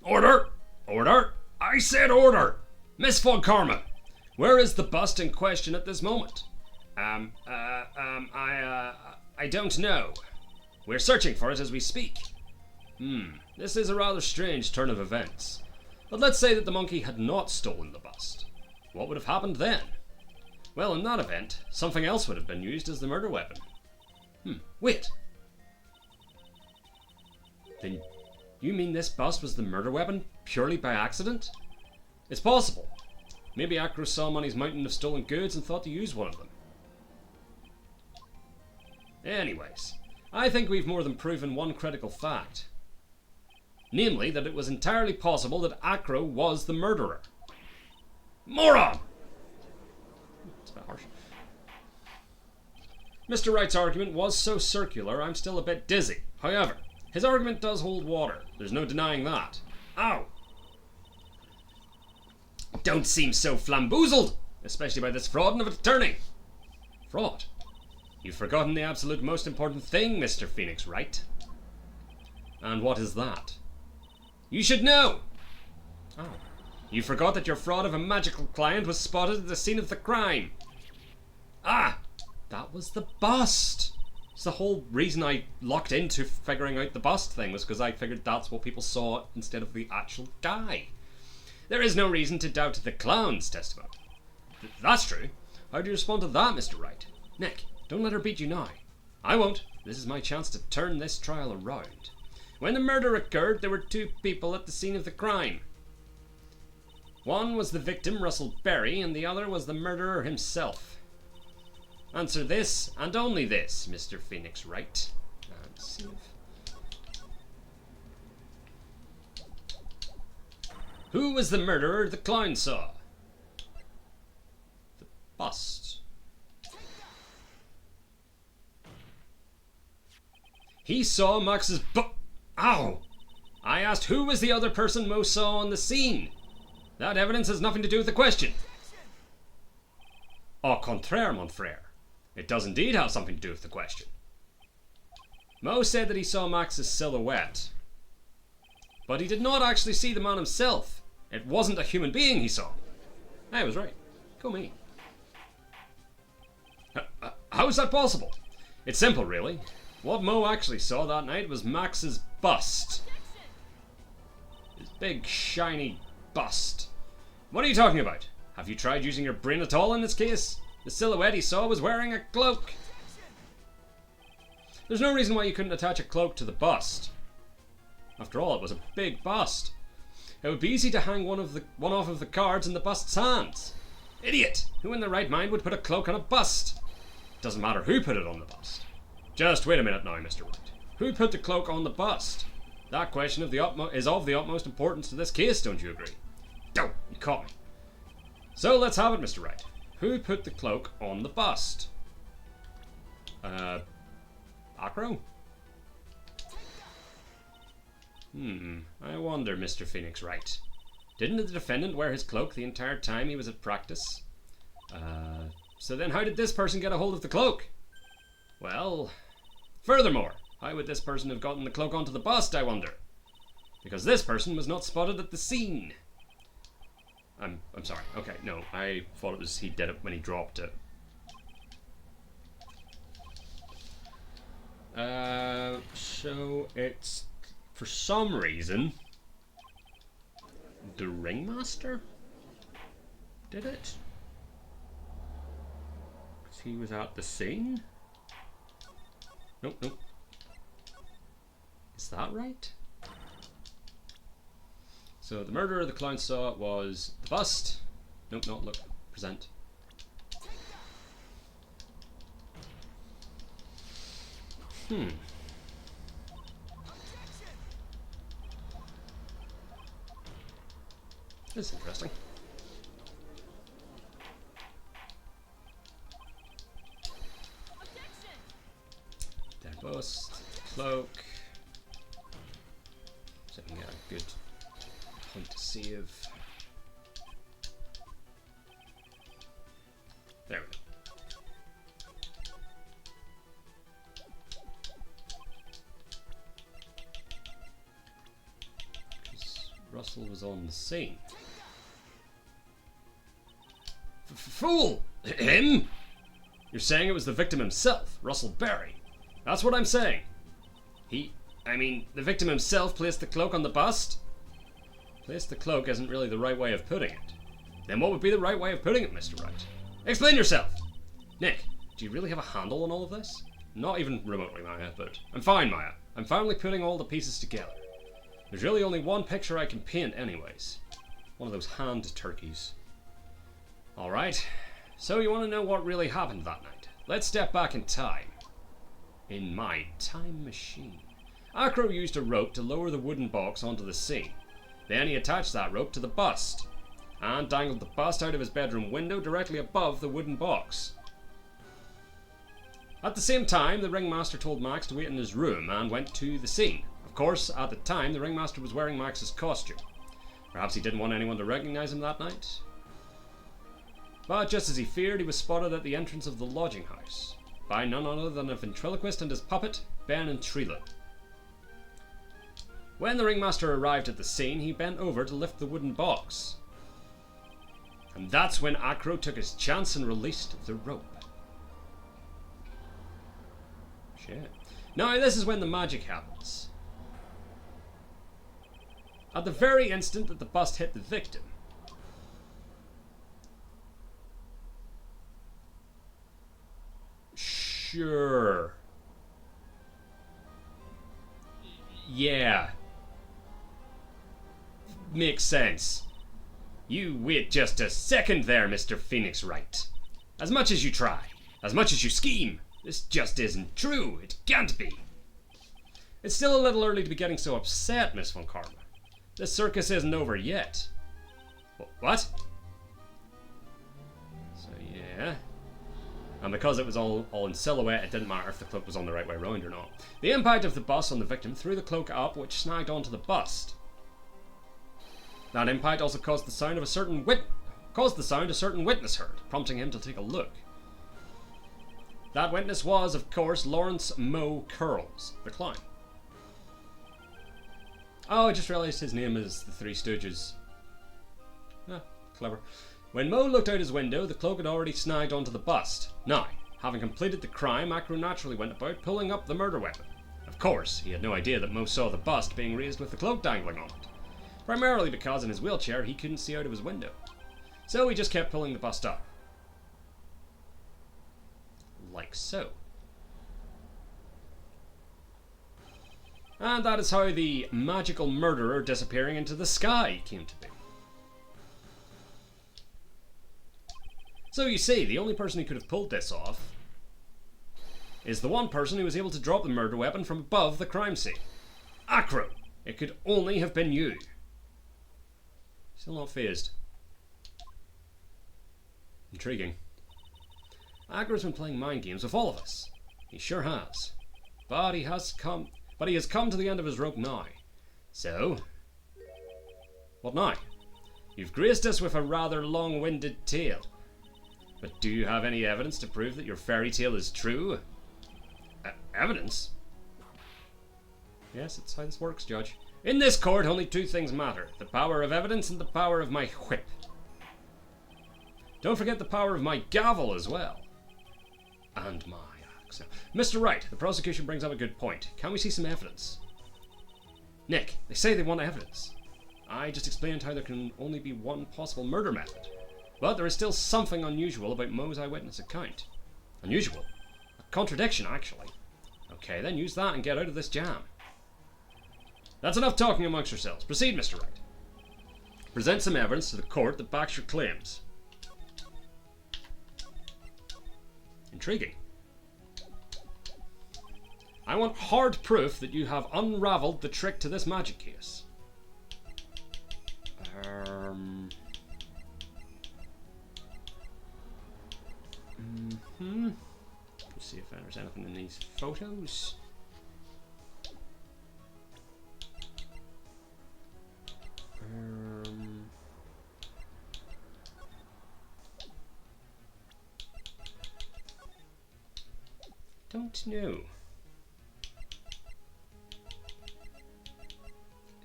Order! Order! I said order! Miss Von Karma, where is the bust in question at this moment? I don't know. We're searching for it as we speak. This is a rather strange turn of events. But let's say that the monkey had not stolen the bust. What would have happened then? Well, in that event, something else would have been used as the murder weapon. Wait. Then you mean this bust was the murder weapon purely by accident? It's possible. Maybe Acro saw Money's mountain of stolen goods and thought to use one of them. Anyways, I think we've more than proven one critical fact. Namely, that it was entirely possible that Acro was the murderer. Moron! That's a bit harsh. Mr. Wright's argument was so circular, I'm still a bit dizzy. However, his argument does hold water. There's no denying that. Ow! Don't seem so flamboozled, especially by this fraud of an attorney. Fraud? You've forgotten the absolute most important thing, Mr. Phoenix Wright. And what is that? You should know! Oh. You forgot that your fraud of a magical client was spotted at the scene of the crime. Ah! That was the bust! It's the whole reason I locked into figuring out the bust thing was because I figured that's what people saw instead of the actual guy. There is no reason to doubt the clown's testimony. That's true. How do you respond to that, Mr. Wright? Nick, don't let her beat you now. I won't. This is my chance to turn this trial around. When the murder occurred, there were two people at the scene of the crime. One was the victim, Russell Berry, and the other was the murderer himself. Answer this, and only this, Mr. Phoenix Wright. And save. Who was the murderer the clown saw? The bust. He saw Max's Ow! I asked who was the other person Mo saw on the scene. That evidence has nothing to do with the question. Au contraire, mon frère. It does indeed have something to do with the question. Mo said that he saw Max's silhouette. But he did not actually see the man himself. It wasn't a human being he saw. I was right. Go me. How is that possible? It's simple, really. What Mo actually saw that night was Max's bust. His big, shiny bust. What are you talking about? Have you tried using your brain at all in this case? The silhouette he saw was wearing a cloak. There's no reason why you couldn't attach a cloak to the bust. After all, it was a big bust. It would be easy to hang one off of the cards in the bust's hands. Idiot! Who in their right mind would put a cloak on a bust? Doesn't matter who put it on the bust. Just wait a minute now, Mr. Wright. Who put the cloak on the bust? That question is of the utmost importance to this case, don't you agree? Don't! You caught me. So let's have it, Mr. Wright. Who put the cloak on the bust? Acro? I wonder, Mr. Phoenix Wright. Didn't the defendant wear his cloak the entire time he was at practice? So then how did this person get a hold of the cloak? Well, furthermore, how would this person have gotten the cloak onto the bust, I wonder? Because this person was not spotted at the scene. I'm sorry. Okay, no, I thought it was he did it when he dropped it. So it's, for some reason, the Ringmaster did it? Because he was at the scene? Nope, nope. Is that right? So the murderer the clown saw was the bust. Nope, not look. Present. This is interesting. Dead bust, cloak. So I can get a good point to save. There we go. Because Russell was on the scene. Fool! Him? You're saying it was the victim himself, Russell Berry. That's what I'm saying. The victim himself placed the cloak on the bust? Placed the cloak isn't really the right way of putting it. Then what would be the right way of putting it, Mr. Wright? Explain yourself! Nick, do you really have a handle on all of this? Not even remotely, Maya, but I'm fine, Maya. I'm finally putting all the pieces together. There's really only one picture I can paint anyways. One of those hand turkeys. Alright, so you want to know what really happened that night? Let's step back in time. In my time machine. Acro used a rope to lower the wooden box onto the scene. Then he attached that rope to the bust, and dangled the bust out of his bedroom window directly above the wooden box. At the same time, the ringmaster told Max to wait in his room and went to the scene. Of course, at the time, the ringmaster was wearing Max's costume. Perhaps he didn't want anyone to recognize him that night. But just as he feared, he was spotted at the entrance of the lodging house by none other than a ventriloquist and his puppet, Ben and Trilogy. When the ringmaster arrived at the scene, he bent over to lift the wooden box. And that's when Acro took his chance and released the rope. Shit. Now this is when the magic happens. At the very instant that the bust hit the victim, sure. Yeah. Makes sense. You wait just a second there, Mr. Phoenix Wright. As much as you try, as much as you scheme, this just isn't true. It can't be. It's still a little early to be getting so upset, Miss Von Karma. This circus isn't over yet. What? So yeah. And because it was all in silhouette, it didn't matter if the cloak was on the right way round or not. The impact of the bust on the victim threw the cloak up, which snagged onto the bust. That impact also caused the sound a certain witness heard, prompting him to take a look. That witness was, of course, Lawrence Moe Curls, the clown. Oh, I just realised his name is the Three Stooges. Ah, clever. When Moe looked out his window, the cloak had already snagged onto the bust. Now, having completed the crime, Acro naturally went about pulling up the murder weapon. Of course, he had no idea that Moe saw the bust being raised with the cloak dangling on it. Primarily because in his wheelchair he couldn't see out of his window. So he just kept pulling the bust up. Like so. And that is how the magical murderer disappearing into the sky came to be. So you see, the only person who could have pulled this off is the one person who was able to drop the murder weapon from above the crime scene. Acro! It could only have been you. Still not fazed. Intriguing. Acro's been playing mind games with all of us. He sure has. But he has come to the end of his rope now. So, what now? You've graced us with a rather long-winded tale. But do you have any evidence to prove that your fairy tale is true? Evidence? Yes, that's how this works, Judge. In this court, only two things matter. The power of evidence and the power of my whip. Don't forget the power of my gavel as well. And Maya. facts now. Mr. Wright, the prosecution brings up a good point. Can we see some evidence? Nick, they say they want evidence. I just explained how there can only be one possible murder method. But there is still something unusual about Moe's eyewitness account. Unusual? A contradiction, actually. Okay, then use that and get out of this jam. That's enough talking amongst yourselves. Proceed, Mr. Wright. Present some evidence to the court that backs your claims. Intriguing. I want hard proof that you have unraveled the trick to this magic case. Let's see if there's anything in these photos. Don't know.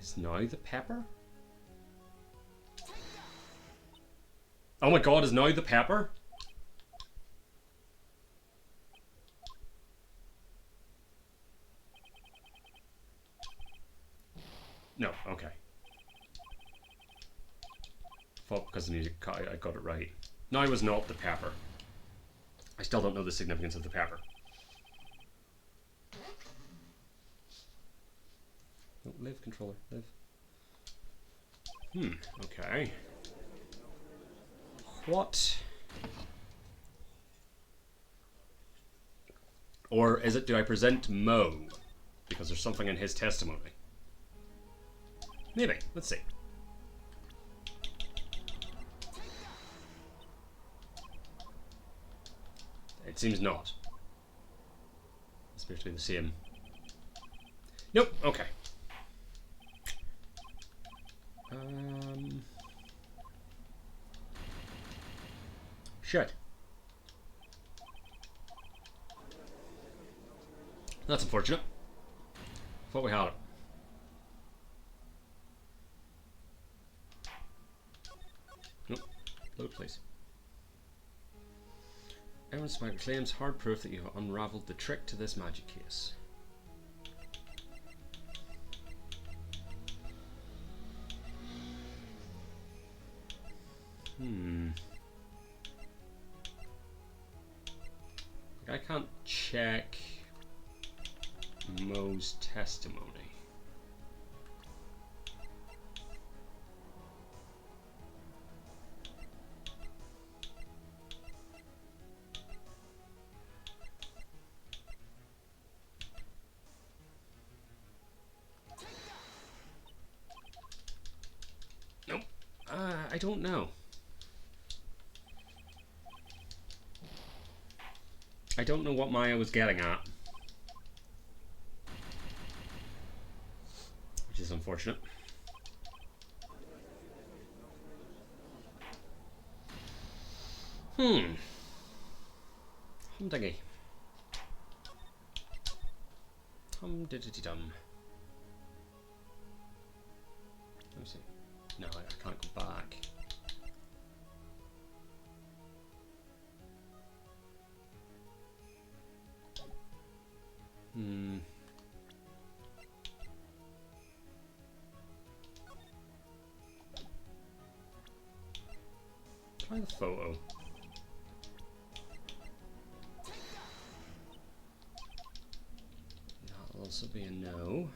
Is now the pepper? Oh my god, is now the pepper? No, okay. Thought because of the music I got it right. Now was not the pepper. I still don't know the significance of the pepper. No, live, controller, live. Okay. What? Or is it, do I present Moe? Because there's something in his testimony. Maybe. Let's see. It seems not. It's appears to be the same. Nope. Okay. Shit. That's unfortunate. Thought we had it. Nope. Load, please. Evidence by claims hard proof that you have unraveled the trick to this magic case. I can't check Moe's testimony. Nope. I don't know. I don't know what Maya was getting at. Which is unfortunate. Humdingy. Hum-diddity-dum. Let me see. No, I can't go back. Try the photo. That'll also be a no.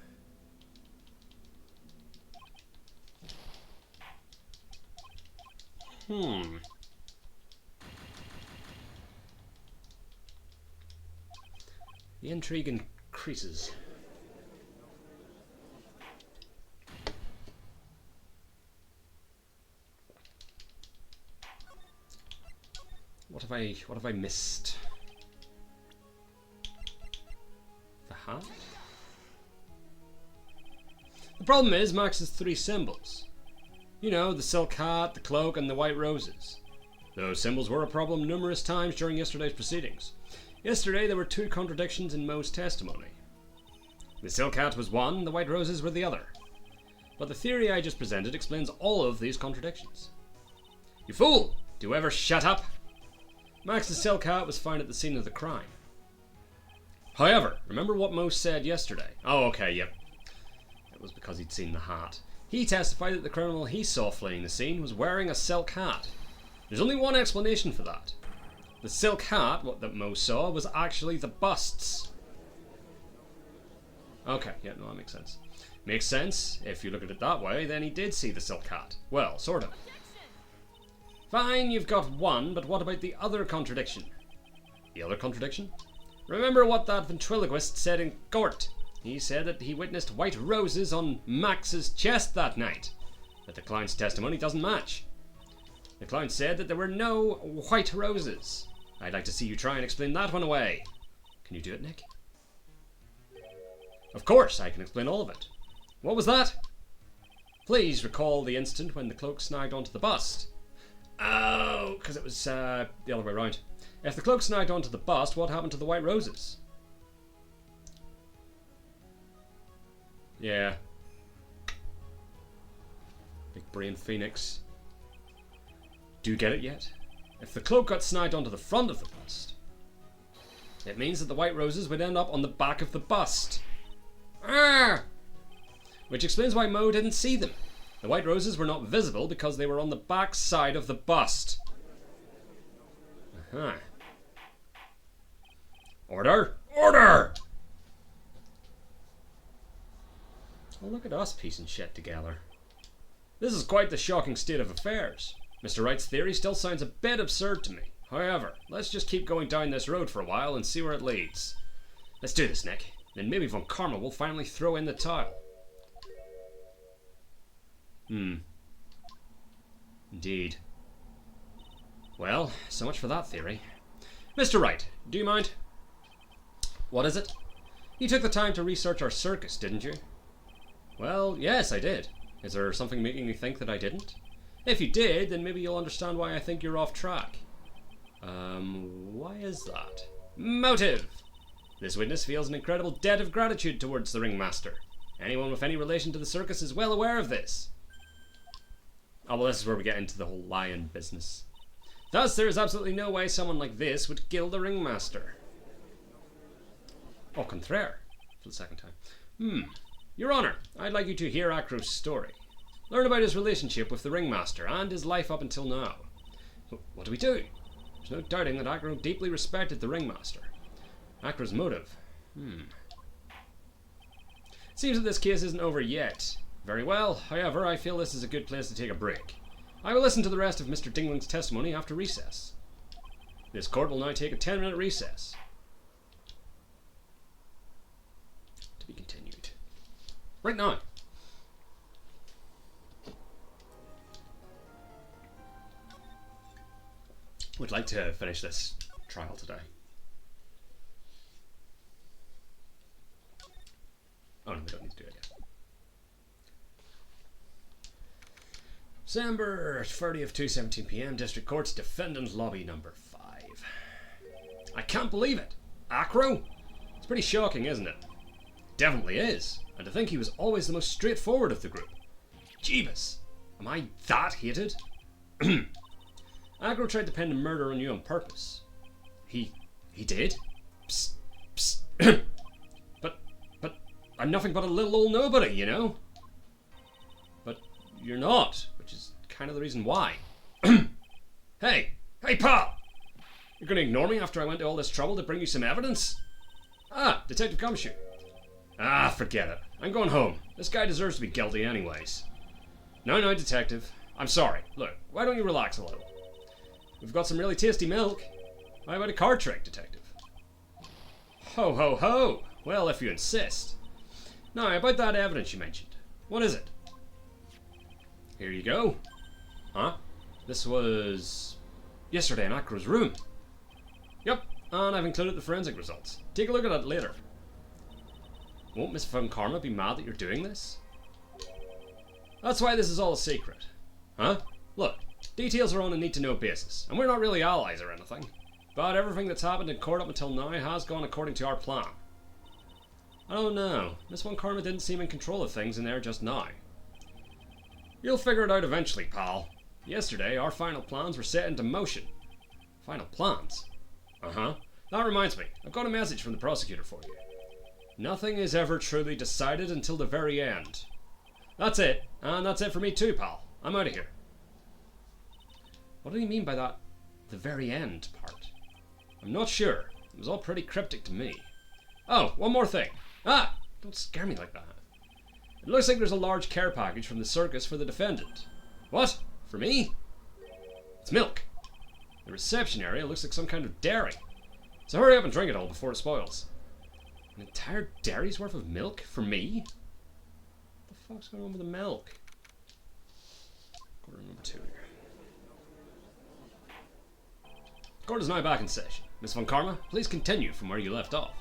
The intrigue increases. What have I missed? The hat? The problem is Max has 3 symbols. You know, the silk hat, the cloak, and the white roses. Those symbols were a problem numerous times during yesterday's proceedings. Yesterday there were 2 contradictions in Moe's testimony. The silk hat was one, the white roses were the other. But the theory I just presented explains all of these contradictions. You fool! Do you ever shut up? Max's silk hat was found at the scene of the crime. However, remember what Mo said yesterday? Oh, okay, yep. It was because he'd seen the hat. He testified that the criminal he saw fleeing the scene was wearing a silk hat. There's only one explanation for that. The silk hat, what that Mo saw, was actually the bust's. Okay, yeah, no, that makes sense. Makes sense. If you look at it that way, then he did see the silk hat. Well, sort of. Fine, you've got one, but what about the other contradiction? The other contradiction? Remember what that ventriloquist said in court. He said that he witnessed white roses on Max's chest that night. But the clown's testimony doesn't match. The clown said that there were no white roses. I'd like to see you try and explain that one away. Can you do it, Nick? Of course, I can explain all of it. What was that? Please recall the instant when the cloak snagged onto the bust. Oh, because it was the other way around. If the cloak snagged onto the bust, what happened to the white roses? Yeah. Big brain phoenix. Do you get it yet? If the cloak got snagged onto the front of the bust, it means that the white roses would end up on the back of the bust. Ah! Which explains why Mo didn't see them. The white roses were not visible because they were on the back side of the bust. Uh-huh. Order! Order! Well, look at us piecing shit together. This is quite the shocking state of affairs. Mr. Wright's theory still sounds a bit absurd to me. However, let's just keep going down this road for a while and see where it leads. Let's do this, Nick. Then maybe Von Karma will finally throw in the towel. Indeed. Well, so much for that theory. Mr. Wright, do you mind? What is it? You took the time to research our circus, didn't you? Well, yes, I did. Is there something making you think that I didn't? If you did, then maybe you'll understand why I think you're off track. Why is that? Motive! This witness feels an incredible debt of gratitude towards the ringmaster. Anyone with any relation to the circus is well aware of this. Oh, well, this is where we get into the whole lion business. Thus, there is absolutely no way someone like this would kill the ringmaster. Au contraire, for the second time. Your Honor, I'd like you to hear Acro's story. Learn about his relationship with the ringmaster and his life up until now. But what do we do? There's no doubting that Acro deeply respected the ringmaster. Acro's motive. Seems that this case isn't over yet. Very well, however, I feel this is a good place to take a break. I will listen to the rest of Mr. Dingling's testimony after recess. This court will now take a 10-minute recess. To be continued. Right now. Would like to finish this trial today. Oh no, we don't need to do it yet. December 30th, 2:17 p.m. District Court's Defendant Lobby number 5. I can't believe it! Acro? It's pretty shocking, isn't it? Definitely is. And to think he was always the most straightforward of the group. Jeebus! Am I that hated? Acro tried to pin the murder on you on purpose. He did? Psst, psst. but I'm nothing but a little old nobody, you know? But you're not, which is kind of the reason why. Hey, pal! You're gonna ignore me after I went to all this trouble to bring you some evidence? Ah, Detective Gumshoe. Ah, forget it. I'm going home. This guy deserves to be guilty anyways. No, Detective. I'm sorry. Look, why don't you relax a little? We've got some really tasty milk. How about a card trick, Detective? Ho, ho, ho! Well, if you insist. Now, about that evidence you mentioned. What is it? Here you go. Huh? This was yesterday in Acro's room. Yep, and I've included the forensic results. Take a look at it later. Won't Miss Von Karma be mad that you're doing this? That's why this is all a secret. Huh? Look, details are on a need-to-know basis, and we're not really allies or anything. But everything that's happened in court up until now has gone according to our plan. I don't know. Miss Von Karma didn't seem in control of things in there just now. You'll figure it out eventually, pal. Yesterday, our final plans were set into motion. Final plans? Uh-huh. That reminds me, I've got a message from the prosecutor for you. Nothing is ever truly decided until the very end. That's it, and that's it for me too, pal. I'm out of here. What did he mean by that, the very end part? I'm not sure. It was all pretty cryptic to me. Oh, one more thing. Ah! Don't scare me like that. It looks like there's a large care package from the circus for the defendant. What? For me? It's milk. The reception area looks like some kind of dairy. So hurry up and drink it all before it spoils. An entire dairy's worth of milk? For me? What the fuck's going on with the milk? Quarter number 2 here. Court is now back in session. Miss Von Karma, please continue from where you left off.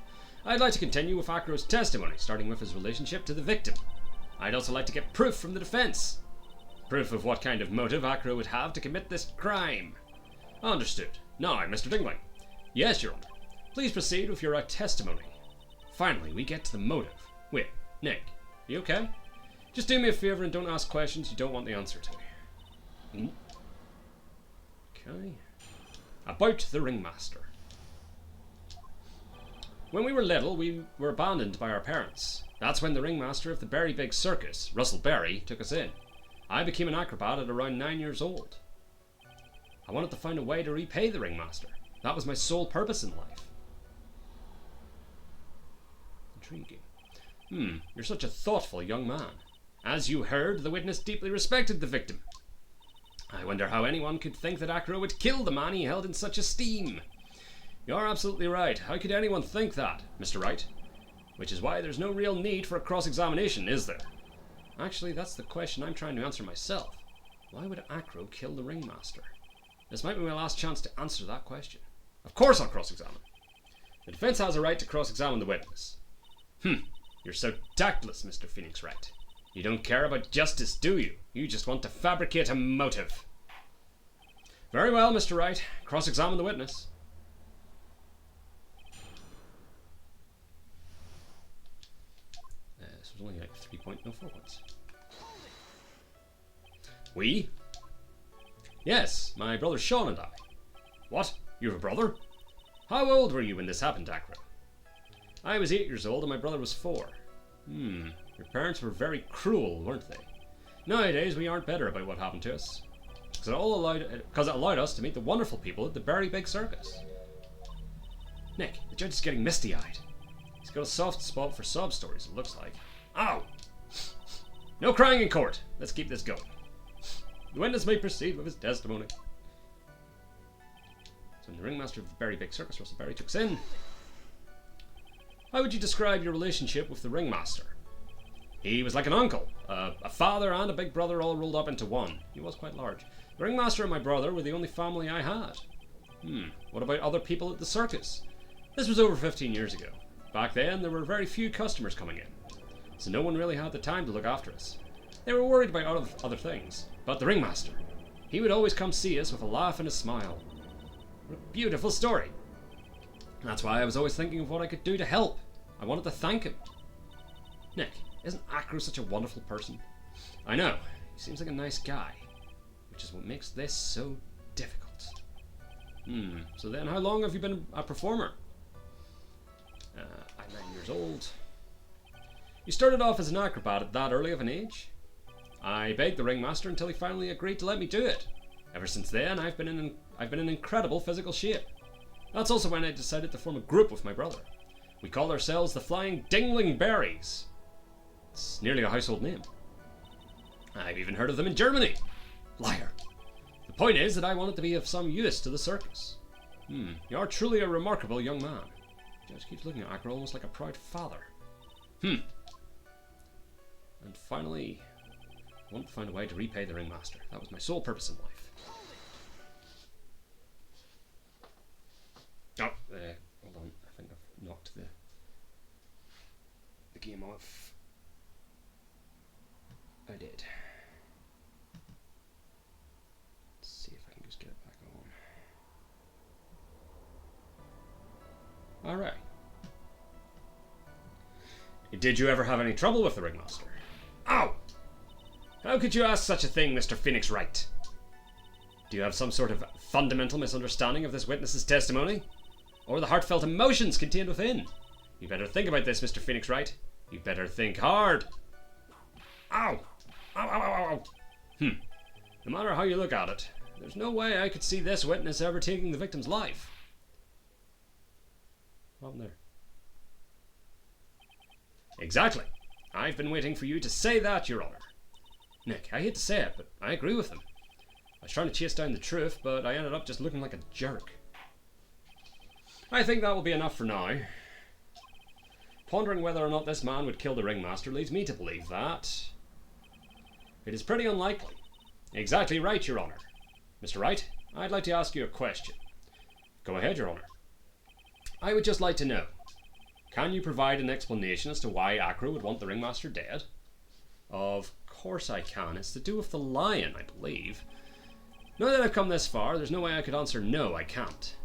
I'd like to continue with Acro's testimony, starting with his relationship to the victim. I'd also like to get proof from the defense. Proof of what kind of motive Acro would have to commit this crime. Understood. Now, Mr. Dingling. Yes, Your Honor. Please proceed with your testimony. Finally, we get to the motive. Wait, Nick, you okay? Just do me a favor and don't ask questions you don't want the answer to. Okay. About the ringmaster. When we were little, we were abandoned by our parents. That's when the ringmaster of the Berry Big Circus, Russell Berry, took us in. I became an acrobat at around 9 years old. I wanted to find a way to repay the ringmaster. That was my sole purpose in life. Intriguing. You're such a thoughtful young man. As you heard, the witness deeply respected the victim. I wonder how anyone could think that Acro would kill the man he held in such esteem. You're absolutely right. How could anyone think that, Mr. Wright? Which is why there's no real need for a cross-examination, is there? Actually, that's the question I'm trying to answer myself. Why would Acro kill the ringmaster? This might be my last chance to answer that question. Of course I'll cross-examine. The defense has a right to cross-examine the witness. You're so tactless, Mr. Phoenix Wright. You don't care about justice, do you? You just want to fabricate a motive. Very well, Mr. Wright. Cross-examine the witness. This was only like 3.04 points. We? Yes, my brother Sean and I. What? You have a brother? How old were you when this happened, Acro? I was 8 years old and my brother was 4. Your parents were very cruel, weren't they? Nowadays, we aren't better about what happened to us. Because it allowed us to meet the wonderful people at the Berry Big Circus. Nick, the judge is getting misty-eyed. He's got a soft spot for sob stories, it looks like. Ow! No crying in court. Let's keep this going. The witness may proceed with his testimony. So when the ringmaster of the Berry Big Circus, Russell Berry, took us in. How would you describe your relationship with the ringmaster? He was like an uncle, a father and a big brother all rolled up into one. He was quite large. The ringmaster and my brother were the only family I had. What about other people at the circus? This was over 15 years ago. Back then, there were very few customers coming in, so no one really had the time to look after us. They were worried about other things. But the ringmaster, he would always come see us with a laugh and a smile. What a beautiful story. That's why I was always thinking of what I could do to help. I wanted to thank him. Nick, isn't Acro such a wonderful person? I know. He seems like a nice guy. Which is what makes this so difficult. So then how long have you been a performer? I'm 9 years old. You started off as an acrobat at that early of an age? I begged the ringmaster until he finally agreed to let me do it. Ever since then, I've been in incredible physical shape. That's also when I decided to form a group with my brother. We called ourselves the Flying Dingling Berries. It's nearly a household name. I've even heard of them in Germany. Liar. The point is that I wanted to be of some use to the circus. You are truly a remarkable young man. Judge keeps looking at Acro almost like a proud father. And finally, I want to find a way to repay the ringmaster. That was my sole purpose in life. Hold on. I think I've knocked the game off. I did. Let's see if I can just get it back on. Alright. Did you ever have any trouble with the ringmaster? Ow! How could you ask such a thing, Mr. Phoenix Wright? Do you have some sort of fundamental misunderstanding of this witness's testimony? or the heartfelt emotions contained within. You better think about this, Mr. Phoenix Wright. You better think hard. Ow! Ow, ow, ow, ow. No matter how you look at it, there's no way I could see this witness ever taking the victim's life. What happened there? Exactly. I've been waiting for you to say that, Your Honor. Nick, I hate to say it, but I agree with him. I was trying to chase down the truth, but I ended up just looking like a jerk. I think that will be enough for now. Pondering whether or not this man would kill the ringmaster leads me to believe that it is pretty unlikely. Exactly right, Your Honor. Mr. Wright, I'd like to ask you a question. Go ahead, Your Honor. I would just like to know, can you provide an explanation as to why Acro would want the ringmaster dead? Of course I can. It's to do with the lion, I believe. Now that I've come this far, there's no way I could answer no, I can't.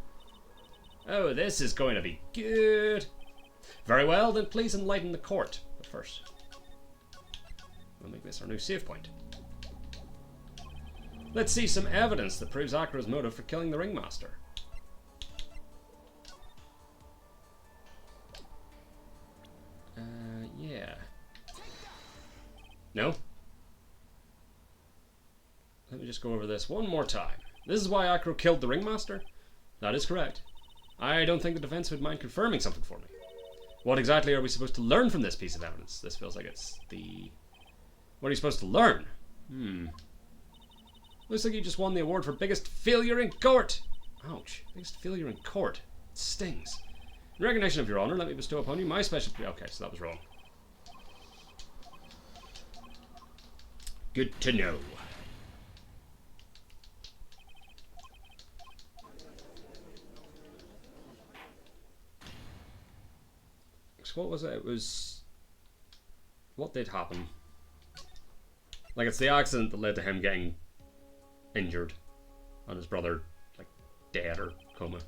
Oh, this is going to be good. Very well, then please enlighten the court. But first, we'll make this our new save point. Let's see some evidence that proves Acro's motive for killing the ringmaster. Yeah. No? Let me just go over this one more time. This is why Acro killed the ringmaster? That is correct. I don't think the defense would mind confirming something for me. What exactly are we supposed to learn from this piece of evidence? This feels like it's the... What are you supposed to learn? Looks like you just won the award for biggest failure in court. Ouch. Biggest failure in court. It stings. In recognition of your honor, let me bestow upon you my special... Okay, so that was wrong. Good to know. So what was it? It was... What did happen? Like, it's the accident that led to him getting injured. And his brother, like, dead or coma.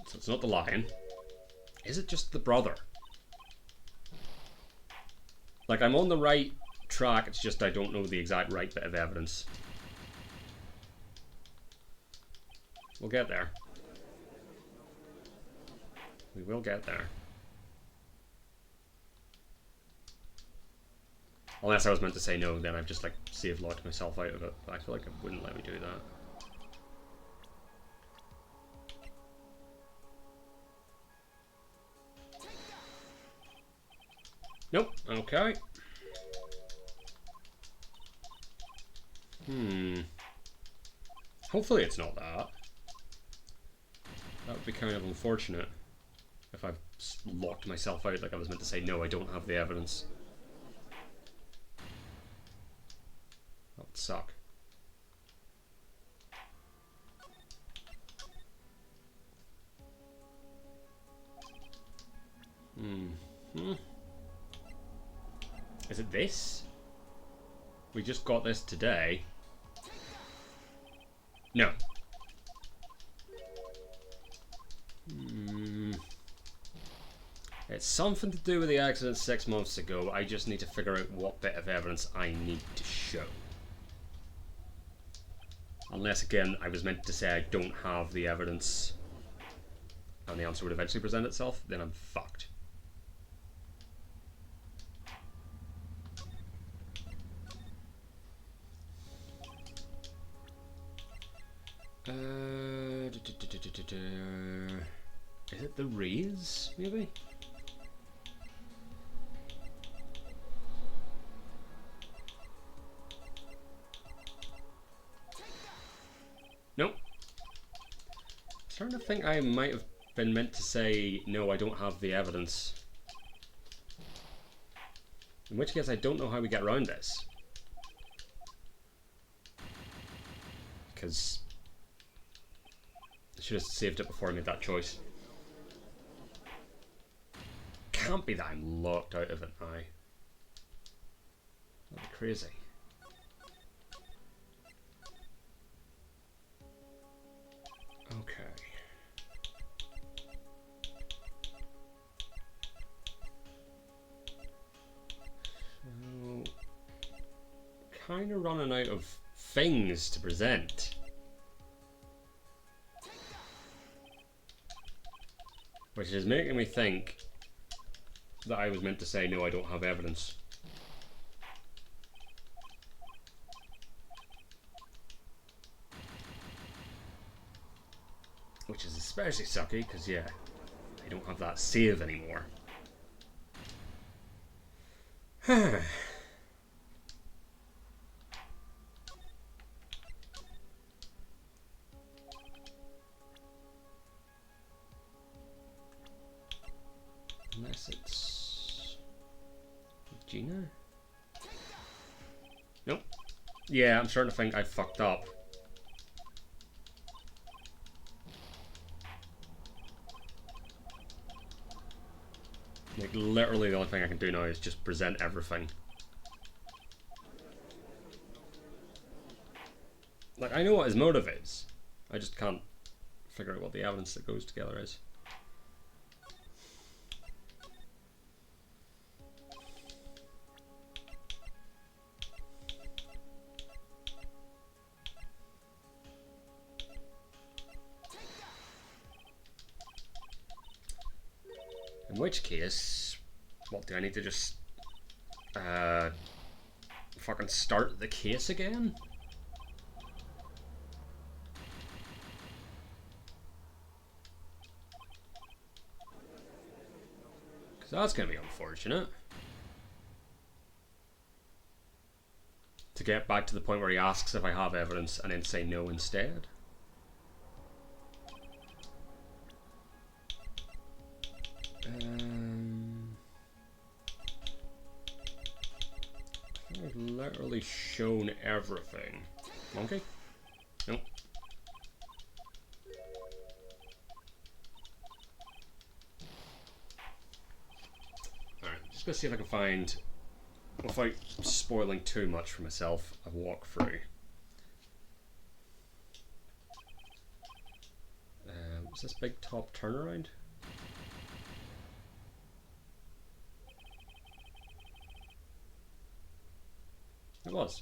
So it's not the lion. Is it just the brother? Like, I'm on the right track, it's just I don't know the exact right bit of evidence. We'll get there. We will get there. Unless I was meant to say no, then I've just like save locked myself out of it. But I feel like it wouldn't let me do that. Nope. Okay. Hopefully it's not that. That would be kind of unfortunate if I've locked myself out like I was meant to say no, I don't have the evidence. That would suck. Is it this? We just got this today. No. It's something to do with the accident 6 months ago. I just need to figure out what bit of evidence I need to show. Unless, again, I was meant to say I don't have the evidence and the answer would eventually present itself, then I'm fucked. Is it the rays, maybe? Nope. I'm starting to think I might have been meant to say, no, I don't have the evidence. In which case, I don't know how we get around this. Because I should have saved it before I made that choice. Can't be that I'm locked out of it now. That'd be crazy. Okay. kind of running out of things to present. Which is making me think that I was meant to say, no, I don't have evidence. Which is especially sucky, because yeah, I don't have that save anymore. Unless it's Gina? Nope. Yeah, I'm starting to think I fucked up. Like, literally the only thing I can do now is just present everything. Like, I know what his motive is. I just can't figure out what the evidence that goes together is. In which case, what, do I need to just fucking start the case again? Because that's going to be unfortunate. To get back to the point where he asks if I have evidence and then say no instead. I've literally shown everything. Monkey? Nope. Alright, just gonna see if I can find, without spoiling too much for myself, a walkthrough. What's this big top turnaround? It was.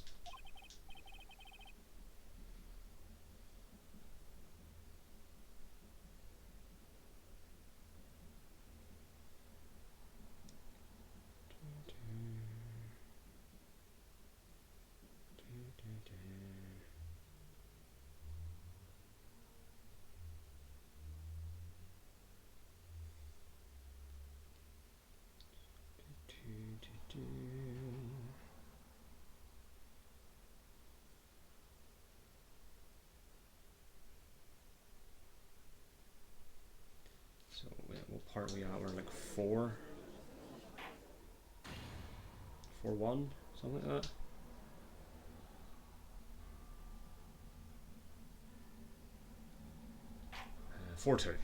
So, what part are we at? We're like 4? 4-1? Something like that? 4-2.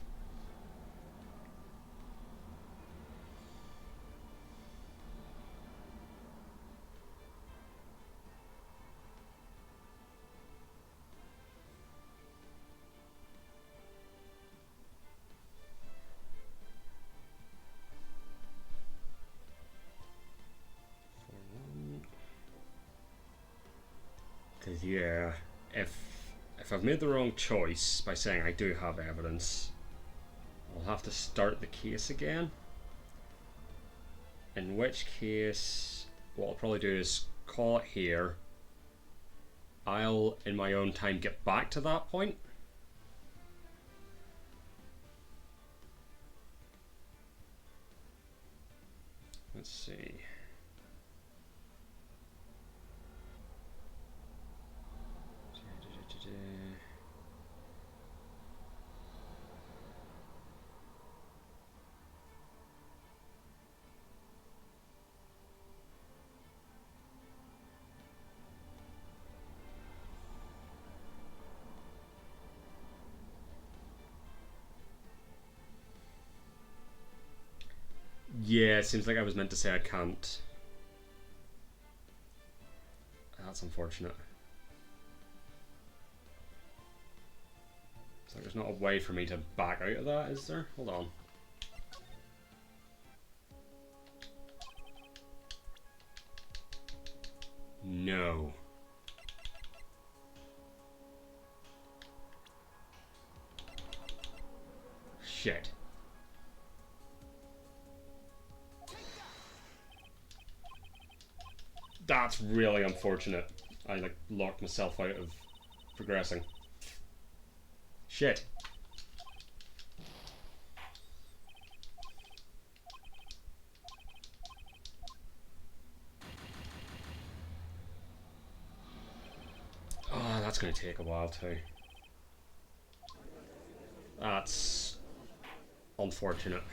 Because yeah, if I've made the wrong choice by saying I do have evidence, I'll have to start the case again. In which case, what I'll probably do is call it here. I'll, in my own time, get back to that point. Let's see. Yeah, it seems like I was meant to say I can't. That's unfortunate. So there's not a way for me to back out of that, is there? Hold on. No. Shit. That's really unfortunate. I, like, locked myself out of progressing. Shit. Oh, that's going to take a while too. That's unfortunate.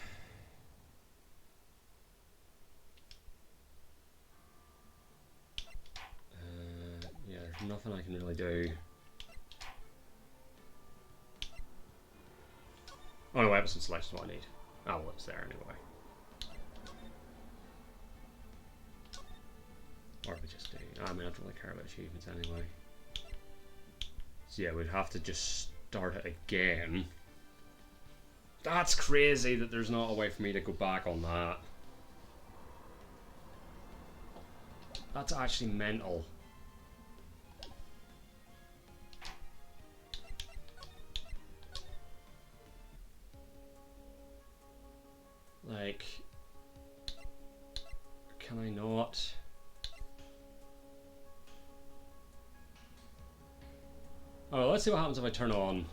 Yeah, there's nothing I can really do. Oh no, episode selection is what I need. Oh, well, it's there anyway. Or we just do. I mean, I don't really care about achievements anyway. So yeah, we'd have to just start it again. That's crazy that there's not a way for me to go back on that. That's actually mental. Like, can I not? Oh, let's see what happens if I turn on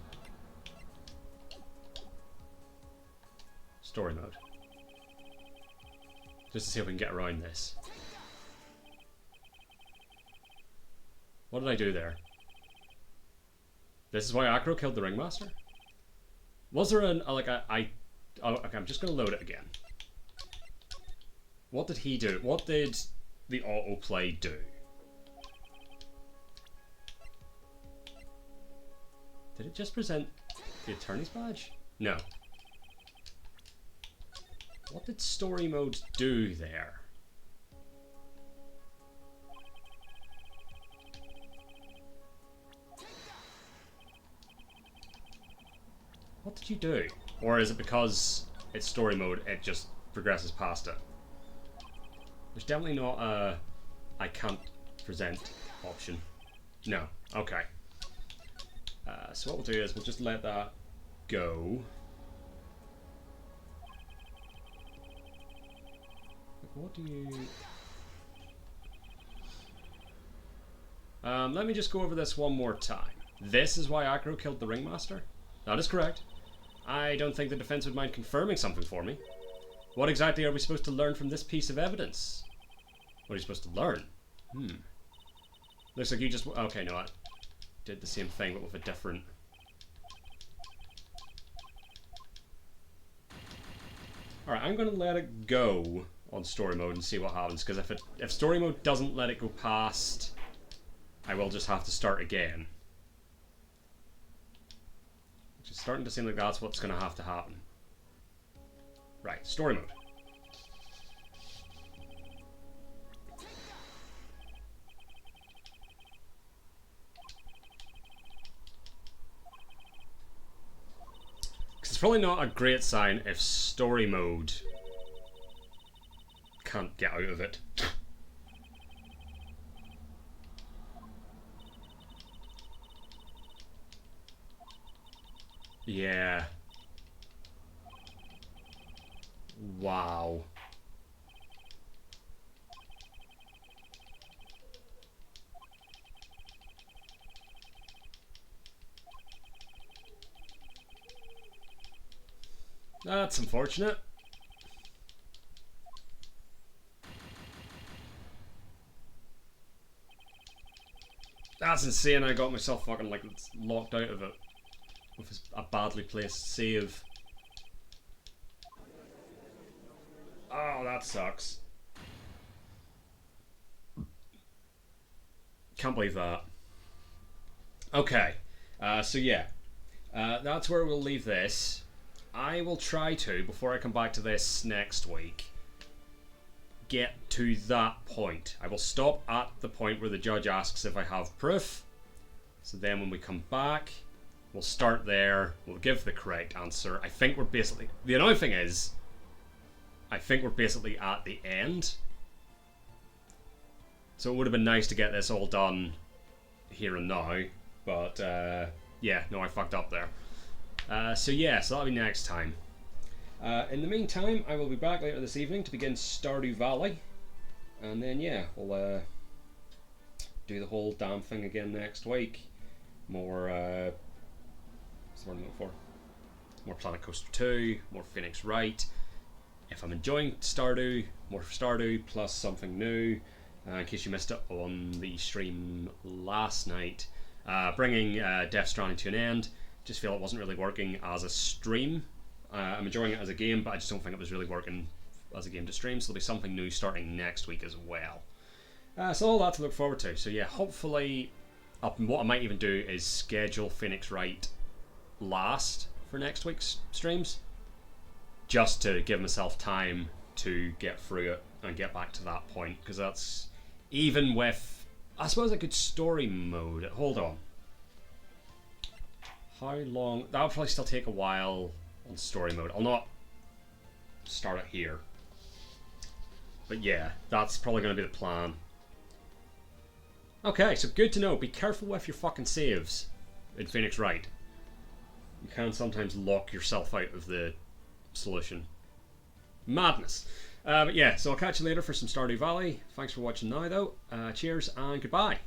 story mode. Just to see if we can get around this. What did I do there? This is why Acro killed the Ringmaster? Was there an, like, oh, okay, I'm just gonna load it again. What did he do? What did the autoplay do? Did it just present the attorney's badge? No. What did story mode do there? What did you do? Or is it because it's story mode, it just progresses past it? There's definitely not a I can't present option. No. Okay. So what we'll do is we'll just let that go. What do you... let me just go over this one more time. This is why Acro killed the Ringmaster? That is correct. I don't think the defense would mind confirming something for me. What exactly are we supposed to learn from this piece of evidence? What are you supposed to learn? Looks like you just... Okay, no, I did the same thing, but with a different... Alright, I'm going to let it go on story mode and see what happens, because if story mode doesn't let it go past, I will just have to start again. Which is starting to seem like that's what's going to have to happen. Right, story mode. It's probably not a great sign if story mode can't get out of it. Yeah. Wow. That's unfortunate. That's insane. I got myself fucking like locked out of it with a badly placed save. Oh, that sucks. Can't believe that. Okay, so yeah, that's where we'll leave this. I will try to, before I come back to this next week, get to that point. I will stop at the point where the judge asks if I have proof. So then when we come back, we'll start there. We'll give the correct answer. I think we're basically... The annoying thing is, I think we're basically at the end. So it would have been nice to get this all done here and now. But, yeah, no, I fucked up there. So yeah, so that'll be next time. In the meantime, I will be back later this evening to begin Stardew Valley. And then, yeah, we'll do the whole damn thing again next week. More, what's the word I'm looking for? More Planet Coaster 2, more Phoenix Wright. If I'm enjoying Stardew, more Stardew, plus something new. In case you missed it on the stream last night, bringing Death Stranding to an end. Just feel it wasn't really working as a stream. I'm enjoying it as a game, but I just don't think it was really working as a game to stream, so there'll be something new starting next week as well. So all that to look forward to. So yeah, hopefully, what I might even do is schedule Phoenix Wright last for next week's streams, just to give myself time to get through it and get back to that point, because that's, even with, I suppose, a good story mode. Hold on. How long? That'll probably still take a while on story mode. I'll not start it here. But yeah, that's probably going to be the plan. Okay, so good to know. Be careful with your fucking saves in Phoenix Wright. You can sometimes lock yourself out of the solution. Madness. But yeah, so I'll catch you later for some Stardew Valley. Thanks for watching now, though. Cheers and goodbye.